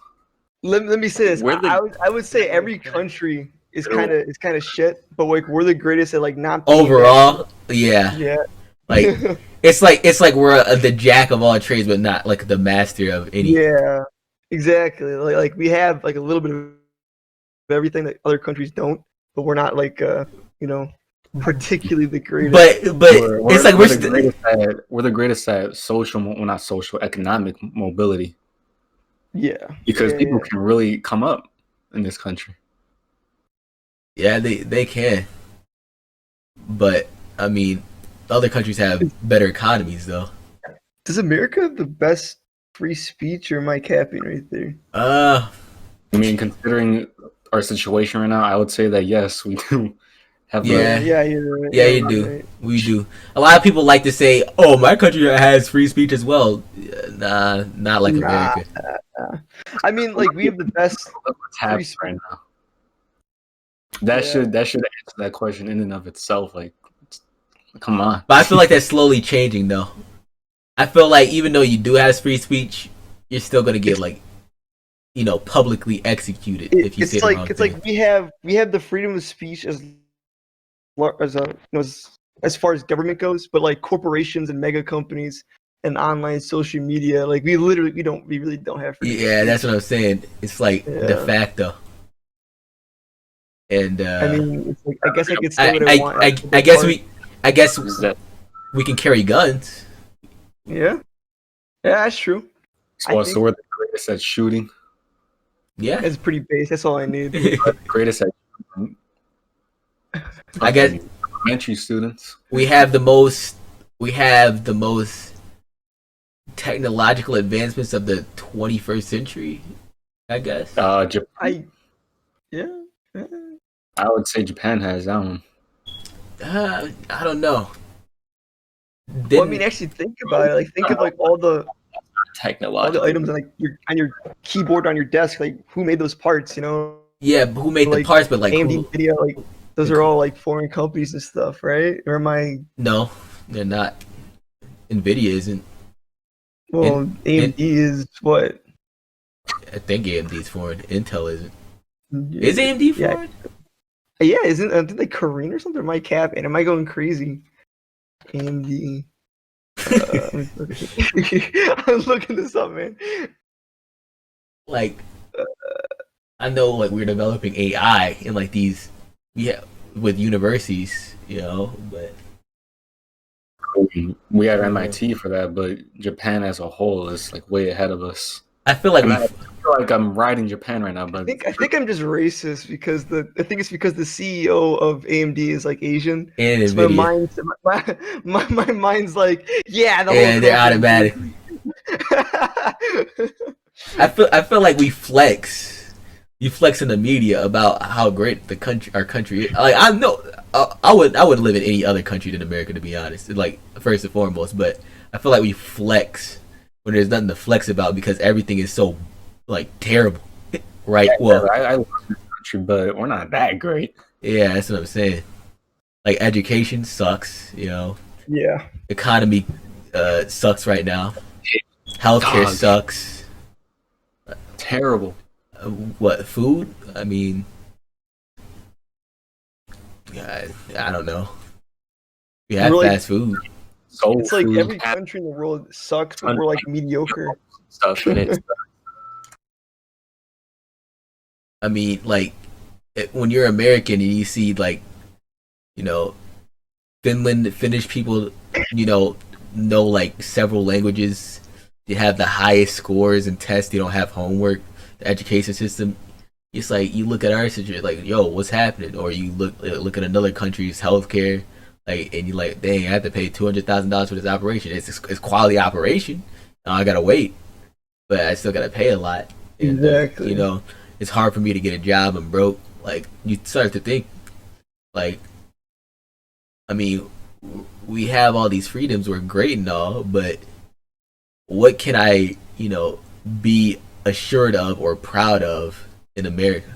Let me say this. I would say every country is kind of shit, but like we're the greatest at like not being overall. Yeah. Yeah. Like it's like we're the jack of all trades, but not like the master of any. Yeah. Exactly. Like we have like a little bit of everything that other countries don't, but we're not like particularly the greatest. But it's like we're the greatest at social, well, not social, economic mobility. Yeah. Because people can really come up in this country. Yeah, they can. But I mean, other countries have better economies though. Does America have the best free speech, or am I capping right there? I mean, considering our situation right now, I would say that yes, we do Yeah, you're right. Yeah, you do. Right. We do. A lot of people like to say, "Oh, my country has free speech as well." Nah, not like America. I mean, like we have the best free speech right now. That should answer that question in and of itself. Like, come on. But I feel like that's slowly changing, though. I feel like even though you do have free speech, you're still gonna get like, publicly executed if you say the wrong thing. It's like we have the freedom of speech as far as government goes, but like corporations and mega companies and online social media, like we really don't have freedom. Yeah, that's what I'm saying. It's like de facto. And I mean, it's like, I guess I could say what I want. I guess we can carry guns. Yeah, that's true. So we're the greatest at shooting. Yeah, it's pretty base. That's all I need. Greatest at shooting. I guess elementary students. We have the most technological advancements of the 21st century, I guess. Japan. I would say Japan has that one. I don't know. Well, I mean, actually, think about it. Like, think of like all the technological items on your keyboard on your desk. Like, who made those parts? Yeah, but who made the parts? But like AMD, Nvidia, like those are all like foreign companies and stuff, right? Or am I? No, they're not. Nvidia isn't. Well, AMD is what? I think AMD is foreign. Intel isn't. Is AMD foreign? Yeah, isn't they Korean or something? Am I capping? Am I going crazy? AMD. I'm looking this up, man. Like, I know, like we're developing AI in like these, with universities, but we have MIT for that, but Japan as a whole is like way ahead of us. I feel like I'm riding Japan right now, but I think I'm just racist because I think it's because the CEO of AMD is like Asian. And so my mind's like, yeah, they're automatically. I feel like we flex. You flex in the media about how great our country is. Like I know, I wouldn't live in any other country than America, to be honest. Like first and foremost, but I feel like we flex when there's nothing to flex about because everything is so like terrible, right? Well, I love this country, but we're not that great. Yeah, that's what I'm saying. Like education sucks, Yeah. Economy sucks right now. Healthcare sucks. Terrible. What food? I mean, I don't know. We have fast food. It's like every country in the world sucks, but we're like mediocre stuff in it. I mean, like when you're American and you see like, Finnish people, know like several languages. They have the highest scores in tests. They don't have homework. The education system, it's like you look at our situation, like, yo, what's happening? Or you look at another country's healthcare, like, and you're like, dang, I have to pay $200,000 for this operation. It's quality operation. Now I gotta wait, but I still gotta pay a lot. And, exactly. It's hard for me to get a job. I'm broke. Like you start to think, like, I mean, we have all these freedoms. We're great and all, but what can I, be assured of or proud of in America?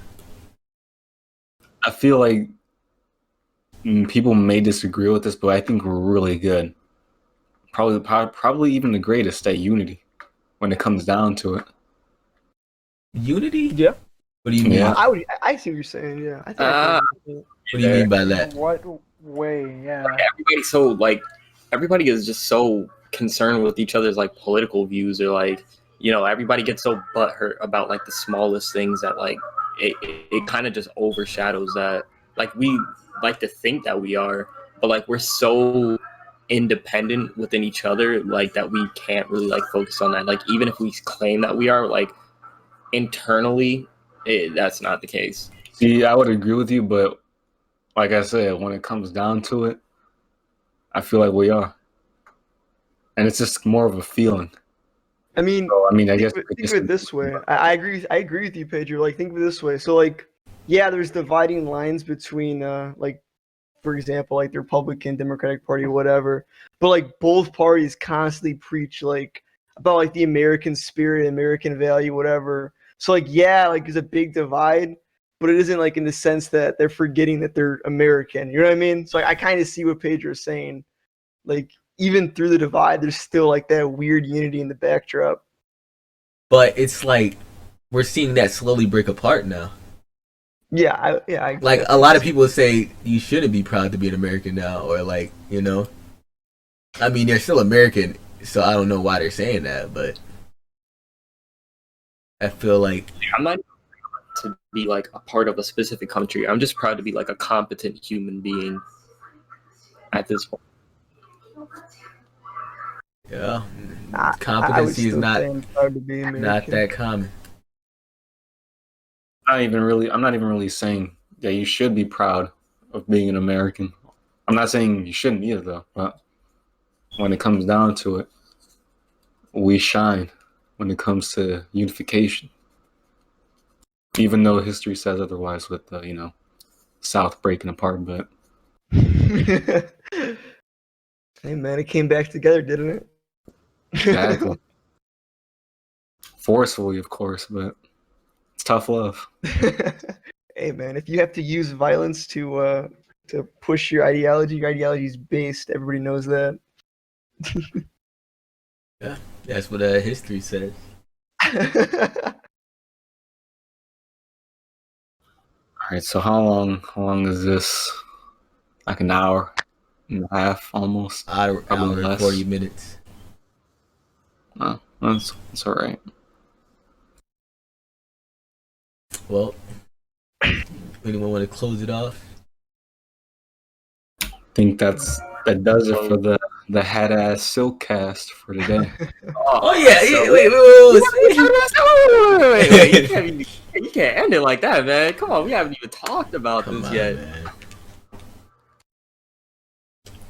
I feel like people may disagree with this, but I think we're really good. Probably even the greatest at unity when it comes down to it. Unity? Yeah. What do you mean? Yeah. I see what you're saying. Yeah. What do you mean by that? What way? Yeah. Everybody is just so concerned with each other's like political views, or like, everybody gets so butthurt about like the smallest things that like it kind of just overshadows that. Like we like to think that we are, but like we're so independent within each other, like that we can't really like focus on that. Like even if we claim that we are, like internally, that's not the case. See, I would agree with you, but like I said, when it comes down to it, I feel like we are, and it's just more of a feeling. I mean, I guess think of it this way. I agree. I agree with you, Pedro. Like, think of it this way. So, like, yeah, there's dividing lines between like for example, like the Republican, Democratic Party, whatever. But like both parties constantly preach like about like the American spirit, American value, whatever. So like yeah, like there's a big divide, but it isn't like in the sense that they're forgetting that they're American. You know what I mean? So like, I kind of see what Pedro's saying. Like even through the divide, there's still like that weird unity in the backdrop. But it's like we're seeing that slowly break apart now. Yeah, like a lot of people say you shouldn't be proud to be an American now, or like, you know, I mean they're still American, so I don't know why they're saying that, but I feel like I'm not to be like a part of a specific country. I'm just proud to be like a competent human being at this point. Yeah, competency is not that common. I'm not even really saying that you should be proud of being an American. I'm not saying you shouldn't either, though. But when it comes down to it, we shine when it comes to unification. Even though history says otherwise with the, you know, South breaking apart, but hey man, it came back together, didn't it? exactly. Forcefully, of course, but it's tough love. Hey man, if you have to use violence to push your ideology is based. Everybody knows that. Yeah, that's what history says. All right, so how long is this? Like an hour and a half, almost. Hour and 40 minutes. Oh, that's all right. Well, anyone want to close it off? I think that does it for the Headass PAAGcast for today. Oh yeah, Wait. You can't end it like that, man. Come on, we haven't even talked about this yet. Man.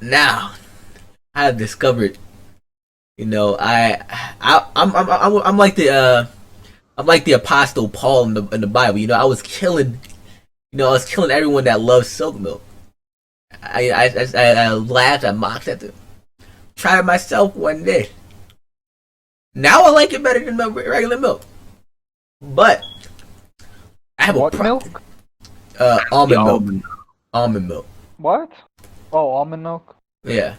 Now, I have discovered, you know, I'm like the Apostle Paul in the Bible. You know, I was killing everyone that loves silk milk. I laughed, I mocked at them. Tried it myself one day. Now I like it better than regular milk. But I have milk? Almond milk. Almond milk. What? Oh, almond milk. Yeah.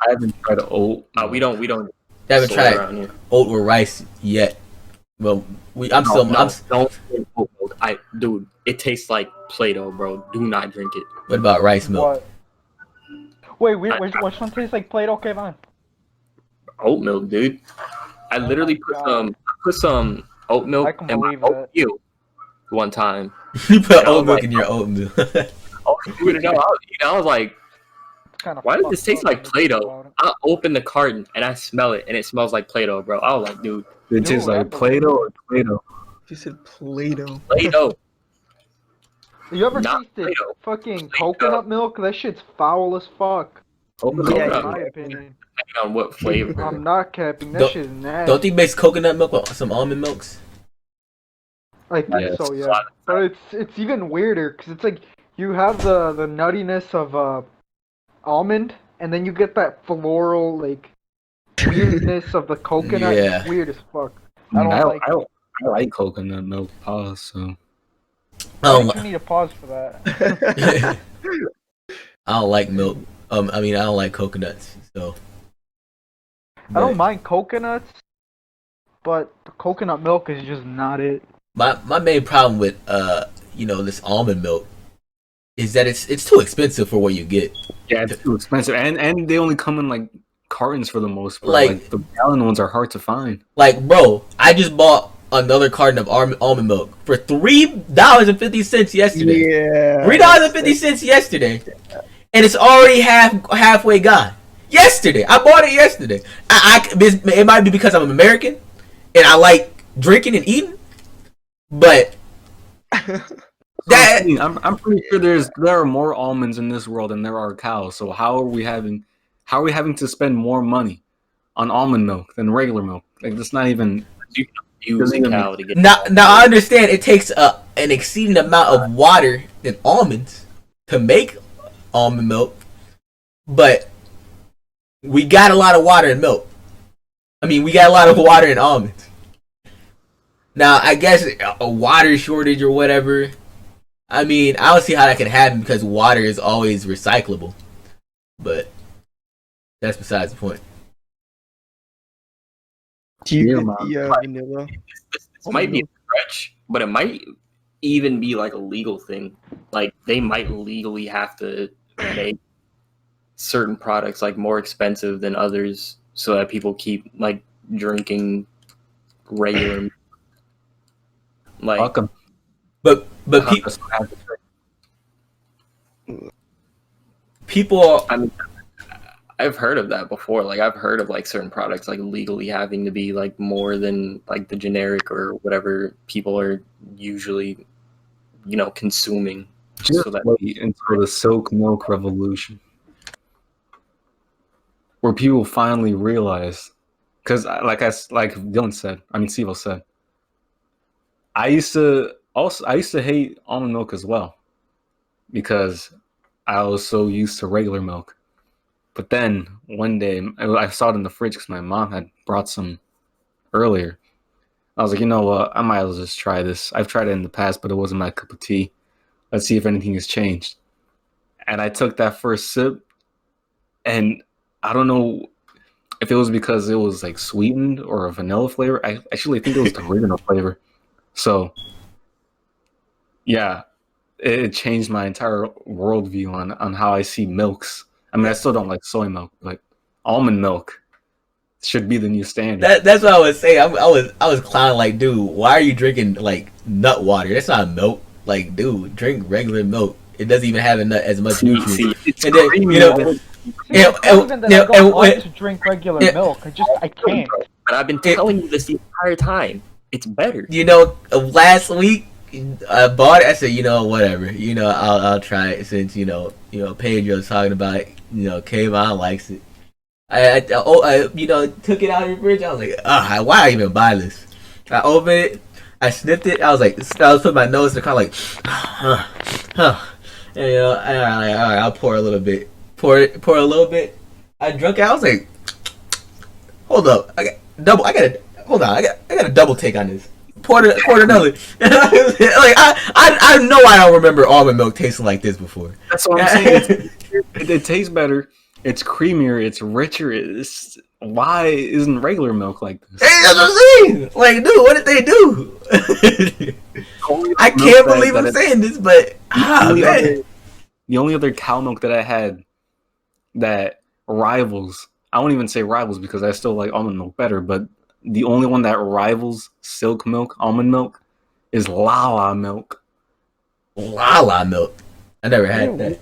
I haven't tried oat. We don't. I haven't tried oat or rice yet. Well, don't say oat milk. Dude, it tastes like Play-Doh, bro. Do not drink it. What about rice milk? What? Wait, which one tastes like Play-Doh? Okay, fine. Oat milk, dude. I literally put some oat milk in my oatmeal one time. You put oat milk in your oatmeal. I was like, why does this taste like Play-Doh? I open the carton and I smell it, and it smells like Play-Doh, bro. I was like, dude. It tastes like Play-Doh or Play-Doh? You said Play-Doh. Play-Doh. You ever tasted fucking coconut milk? That shit's foul as fuck. Coconut, in my opinion. Depending on what flavor. I'm not capping. That shit is nasty. Don't they mix coconut milk with some almond milks? I think so, yeah. But it's even weirder because it's like you have the nuttiness of almond, and then you get that floral like weirdness of the coconut. Yeah. It's weird as fuck. I like coconut milk. Pause. So. I think you need a pause for that. I don't like milk. I don't like coconuts. So. I don't mind coconuts, but the coconut milk is just not it. My main problem with this almond milk is that it's too expensive for what you get. Yeah, it's too expensive, and they only come in like cartons for the most part. Like the gallon ones are hard to find. Like, bro, I just bought another carton of almond milk for $3.50 yesterday. Yeah, $3.50 yesterday, and it's already halfway gone. Yesterday, I bought it yesterday. It might be because I'm American and I like drinking and eating, but I'm pretty sure there are more almonds in this world than there are cows. So how are we having to spend more money on almond milk than regular milk? Like that's not even. Cow to get now I understand it takes an exceeding amount of water than almonds to make almond milk, but we got a lot of water in milk. I mean, we got a lot of water in almonds. Now, I guess a water shortage or whatever. I mean, I don't see how that can happen because water is always recyclable. But that's besides the point. Do you get the vanilla? This might be a stretch, but it might even be like a legal thing. Like they might legally have to make certain products like more expensive than others so that people keep like drinking regular like Welcome. But people, I mean, I've heard of that before. Like I've heard of like certain products like legally having to be like more than like the generic or whatever people are usually, consuming. Just wait until the silk milk revolution, where people finally realize, because like Dylan said, Sevo said, I used to hate almond milk as well, because I was so used to regular milk. But then one day I saw it in the fridge because my mom had brought some earlier. I was like, you know what? I might as well just try this. I've tried it in the past, but it wasn't my cup of tea. Let's see if anything has changed. And I took that first sip, and I don't know if it was because it was like sweetened or a vanilla flavor. I actually think it was the original flavor. So, yeah, it changed my entire worldview on how I see milks. I mean, I still don't like soy milk, but almond milk should be the new standard. that's what I was saying. I was clowning like, dude, why are you drinking like nut water? That's not milk. Like, dude, drink regular milk. It doesn't even have as much nutrients. It's and then, creamy. It's not even that I don't want to drink regular milk. I can't. But I've been telling you this the entire time. It's better. Last week I bought it. I said, whatever. I'll try it since Pedro's talking about it. Kayvon likes it. I took it out of the fridge. I was like, why I even buy this? I opened it. I sniffed it. I was like, I was putting my nose in the car like, and I'll pour a little bit. Pour a little bit. I drank it. I was like, hold up. I got a double take on this. Poured another. Like I know I don't remember almond milk tasting like this before. That's what I'm saying. It tastes better. It's creamier. It's richer. Why isn't regular milk like this? Hey, that's what I'm saying. Like, dude, what did they do? I can't believe I'm saying this, but the only other cow milk that I had that rivals, I won't even say rivals because I still like almond milk better, but the only one that rivals silk milk, almond milk, is Lala milk. Lala milk? I never had that.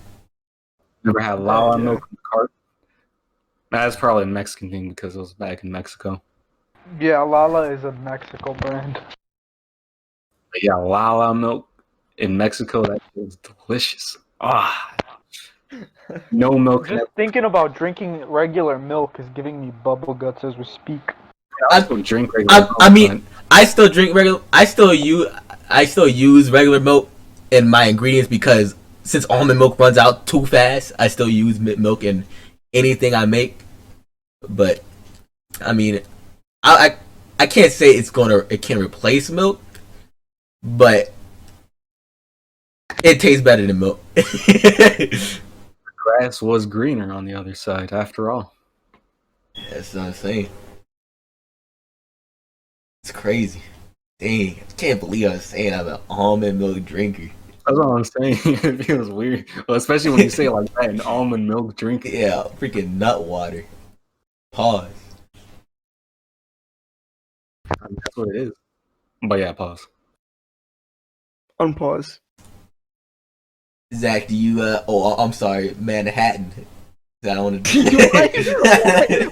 Never had Lala milk in the cart? That's probably a Mexican thing because it was back in Mexico. Yeah, Lala is a Mexico brand. But yeah, Lala milk in Mexico, that is delicious. No milk. Just thinking about drinking regular milk is giving me bubble guts as we speak. I still drink regular milk. I mean, I still drink regular. I still use regular milk in my ingredients because since almond milk runs out too fast, I still use milk in anything I make. But I mean, I can't say it can replace milk, but it tastes better than milk. The grass was greener on the other side, after all. That's what I'm saying. It's crazy. Dang, I can't believe I was saying I'm an almond milk drinker. That's what I'm saying. It feels weird. Well, especially when you say it like that, an almond milk drinker. Yeah, freaking nut water. Pause. I mean, that's what it is. But yeah, pause. Unpause. Zach, do you, I'm sorry, Manhattan. I don't want to.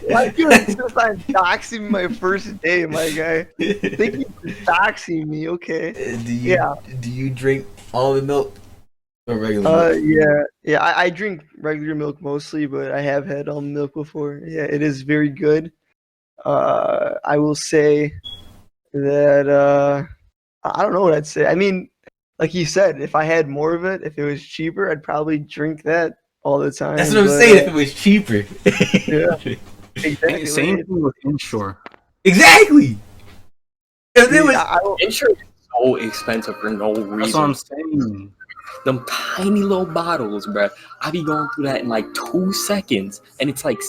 Why do you start doxing my first day, my guy? Thank you for doxing me, okay? Do you drink almond milk or regular milk? Yeah. I drink regular milk mostly, but I have had almond milk before. Yeah, it is very good. I will say that I don't know what I'd say. I mean, like you said, if I had more of it, if it was cheaper, I'd probably drink that all the time. That's what I'm saying. If it was cheaper. Yeah. Exactly. Same thing with Inshore. Exactly. If it was, Insurance is so expensive for no reason. That's what I'm saying. Them tiny little bottles, bruh. I be going through that in like 2 seconds, and it's like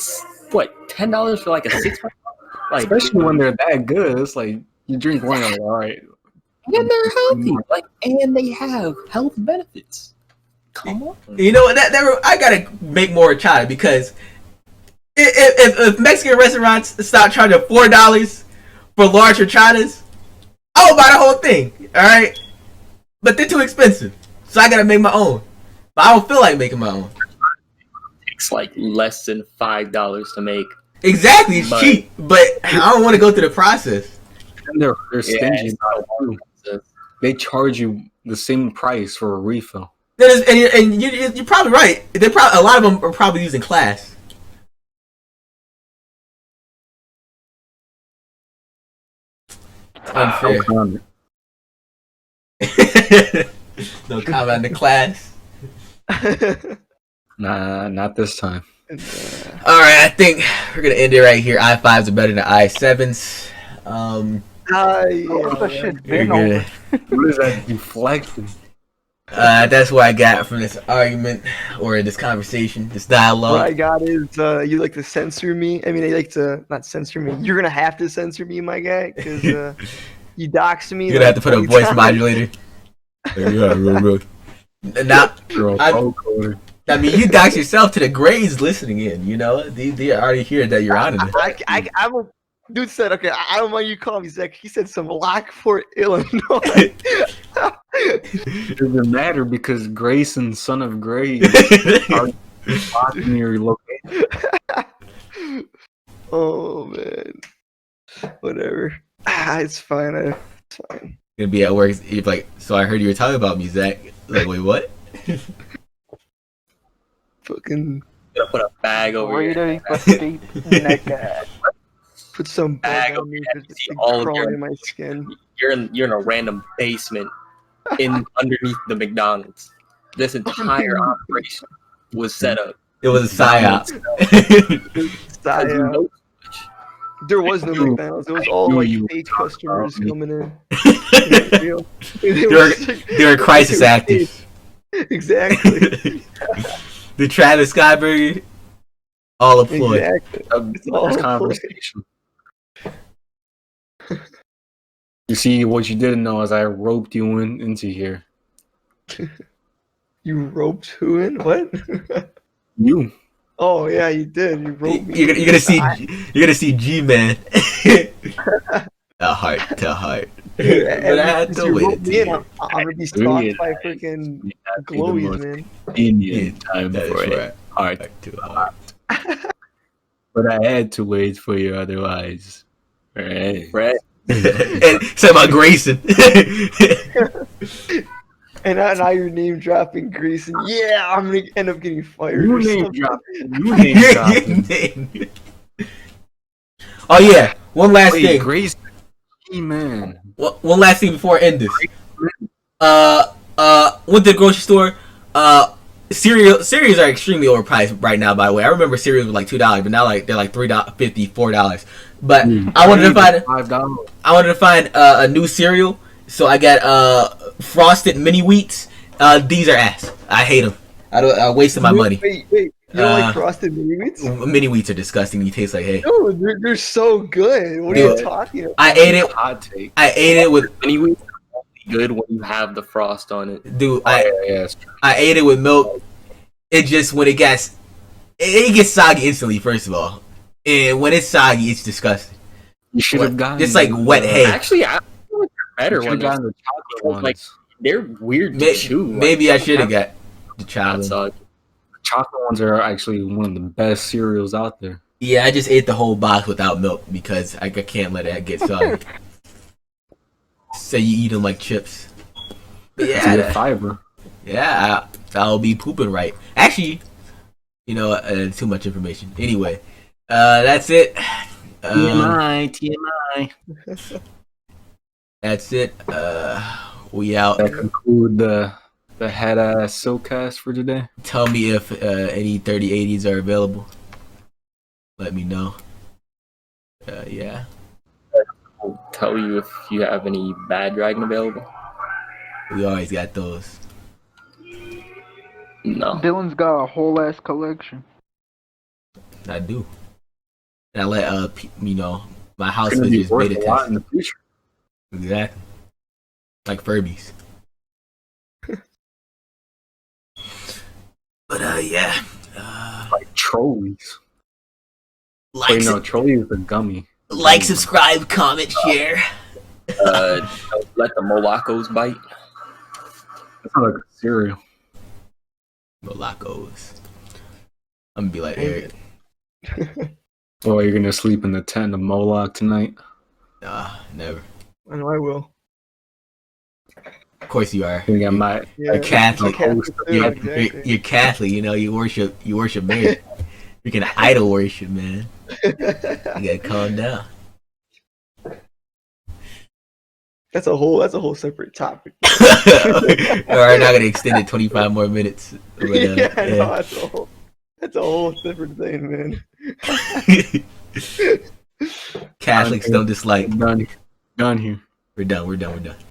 what, $10 for like a 6-pack? Like, especially when they're that good. It's like you drink one, you're like, all right. and they're healthy, like, and they have health benefits. Come on. you know what? I gotta make more horchata because if Mexican restaurants stop charging $4 for large horchatas, I'll buy the whole thing. All right, but they're too expensive, so I gotta make my own. But I don't feel like making my own. It takes like less than $5 to make. Exactly, it's cheap, but I don't want to go through the process. And they're stingy. Yeah, they charge you the same price for a refill. And you're probably right. A lot of them are probably using class. Unfair. No comment on the class. Nah, not this time. Alright, I think we're gonna end it right here. i5s are better than i7s. That shit been over. What is that deflection? That's what I got from this argument or this conversation, this dialogue. What I got is you like to censor me. I mean, I like to not censor me. You're gonna have to censor me, my guy, because you dox me. You're gonna have to put a voice modulator. Now, I mean, you dox yourself to the grades listening in. You know, they already hear that you're on it. Dude said, okay, I don't mind you calling me Zach. He said some Lockport, Illinois. It doesn't matter because Greyson, son of Grey, are in your location. Oh man, whatever. It's fine. It's fine. Gonna be at work. You're like, so I heard you were talking about me, Zach. Like, wait, what? Fucking. Gonna put a bag over your Put some bag on me because it's crawling in my skin. You're in a random basement underneath the McDonald's. This entire operation was set up. It was a psyop. There was no McDonald's. It was all like fake customers coming in. They were crisis actors. Exactly. The Travis Scott burger, all a ploy. Exactly. It's all conversation. You see, what you didn't know is I roped you into here. You roped who in? What? You. Oh yeah, you did. You roped me. You're gonna see G-Man. A heart to heart. But I had to wait. I'm gonna be stalked by freaking glowies, man. Indian time for it. Heart to heart. But I had to wait for you otherwise. Right. And say about Greyson. And now you're name dropping Greyson. Yeah, I'm gonna end up getting fired. You name dropping. Oh yeah, one last thing. Greyson, man. One last thing before I end this. Went to the grocery store. Cereals are extremely overpriced right now. By the way, I remember cereals were like $2, but now they're like $3.50, $4. But I wanted to find $5. I wanted to find a new cereal, so I got Frosted Mini Wheats. These are ass. I hate them. I wasted my money. Wait. You don't like Frosted Mini Wheats? Mini Wheats are disgusting. They taste like hay. No, they're so good. What are you talking about? I ate it. I ate it with Mini Wheats. Good when you have the frost on it, dude. I ate it with milk. It just when it gets soggy instantly. First of all, and when it's soggy, it's disgusting. You should have gotten. It's like wet hay. Actually, I feel like they're better ones. The chocolate ones. Like they're weird to chew. Maybe I should have got the chocolate. The chocolate ones are actually one of the best cereals out there. Yeah, I just ate the whole box without milk because I can't let it get soggy. So you eat them like chips. Yeah, the fiber. Yeah, I'll be pooping right. Actually, too much information. Anyway, that's it. TMI. That's it. We out. That conclude the the Headass PAAGcast for today. Tell me if any 3080s are available. Let me know. Yeah. I'll tell you if you have any bad dragon available. We always got those. No. Dylan's got a whole ass collection. I do. And I let my house It's gonna be visitors worth beta a lot test. in the future. Exactly. Like Furbies. But yeah. Like trolleys. Like, Wait, no, trolley is a gummy. like, subscribe, comment, share. Don't let the Molocos bite. That's not like a cereal. Molocos. I'm gonna be like Eric. Oh, you're gonna sleep in the tent of Moloch tonight? Nah, never. I know I will. Of course you are. You got my You're Catholic. Catholic too, You're, exactly. you're Catholic. You know, you worship Mary. You can idol worship, man. You gotta calm down. That's a whole separate topic. We're not gonna extend it 25 more minutes. But, yeah, I know, yeah. that's a whole different thing, man. Catholics don't dislike. Done here. We're done.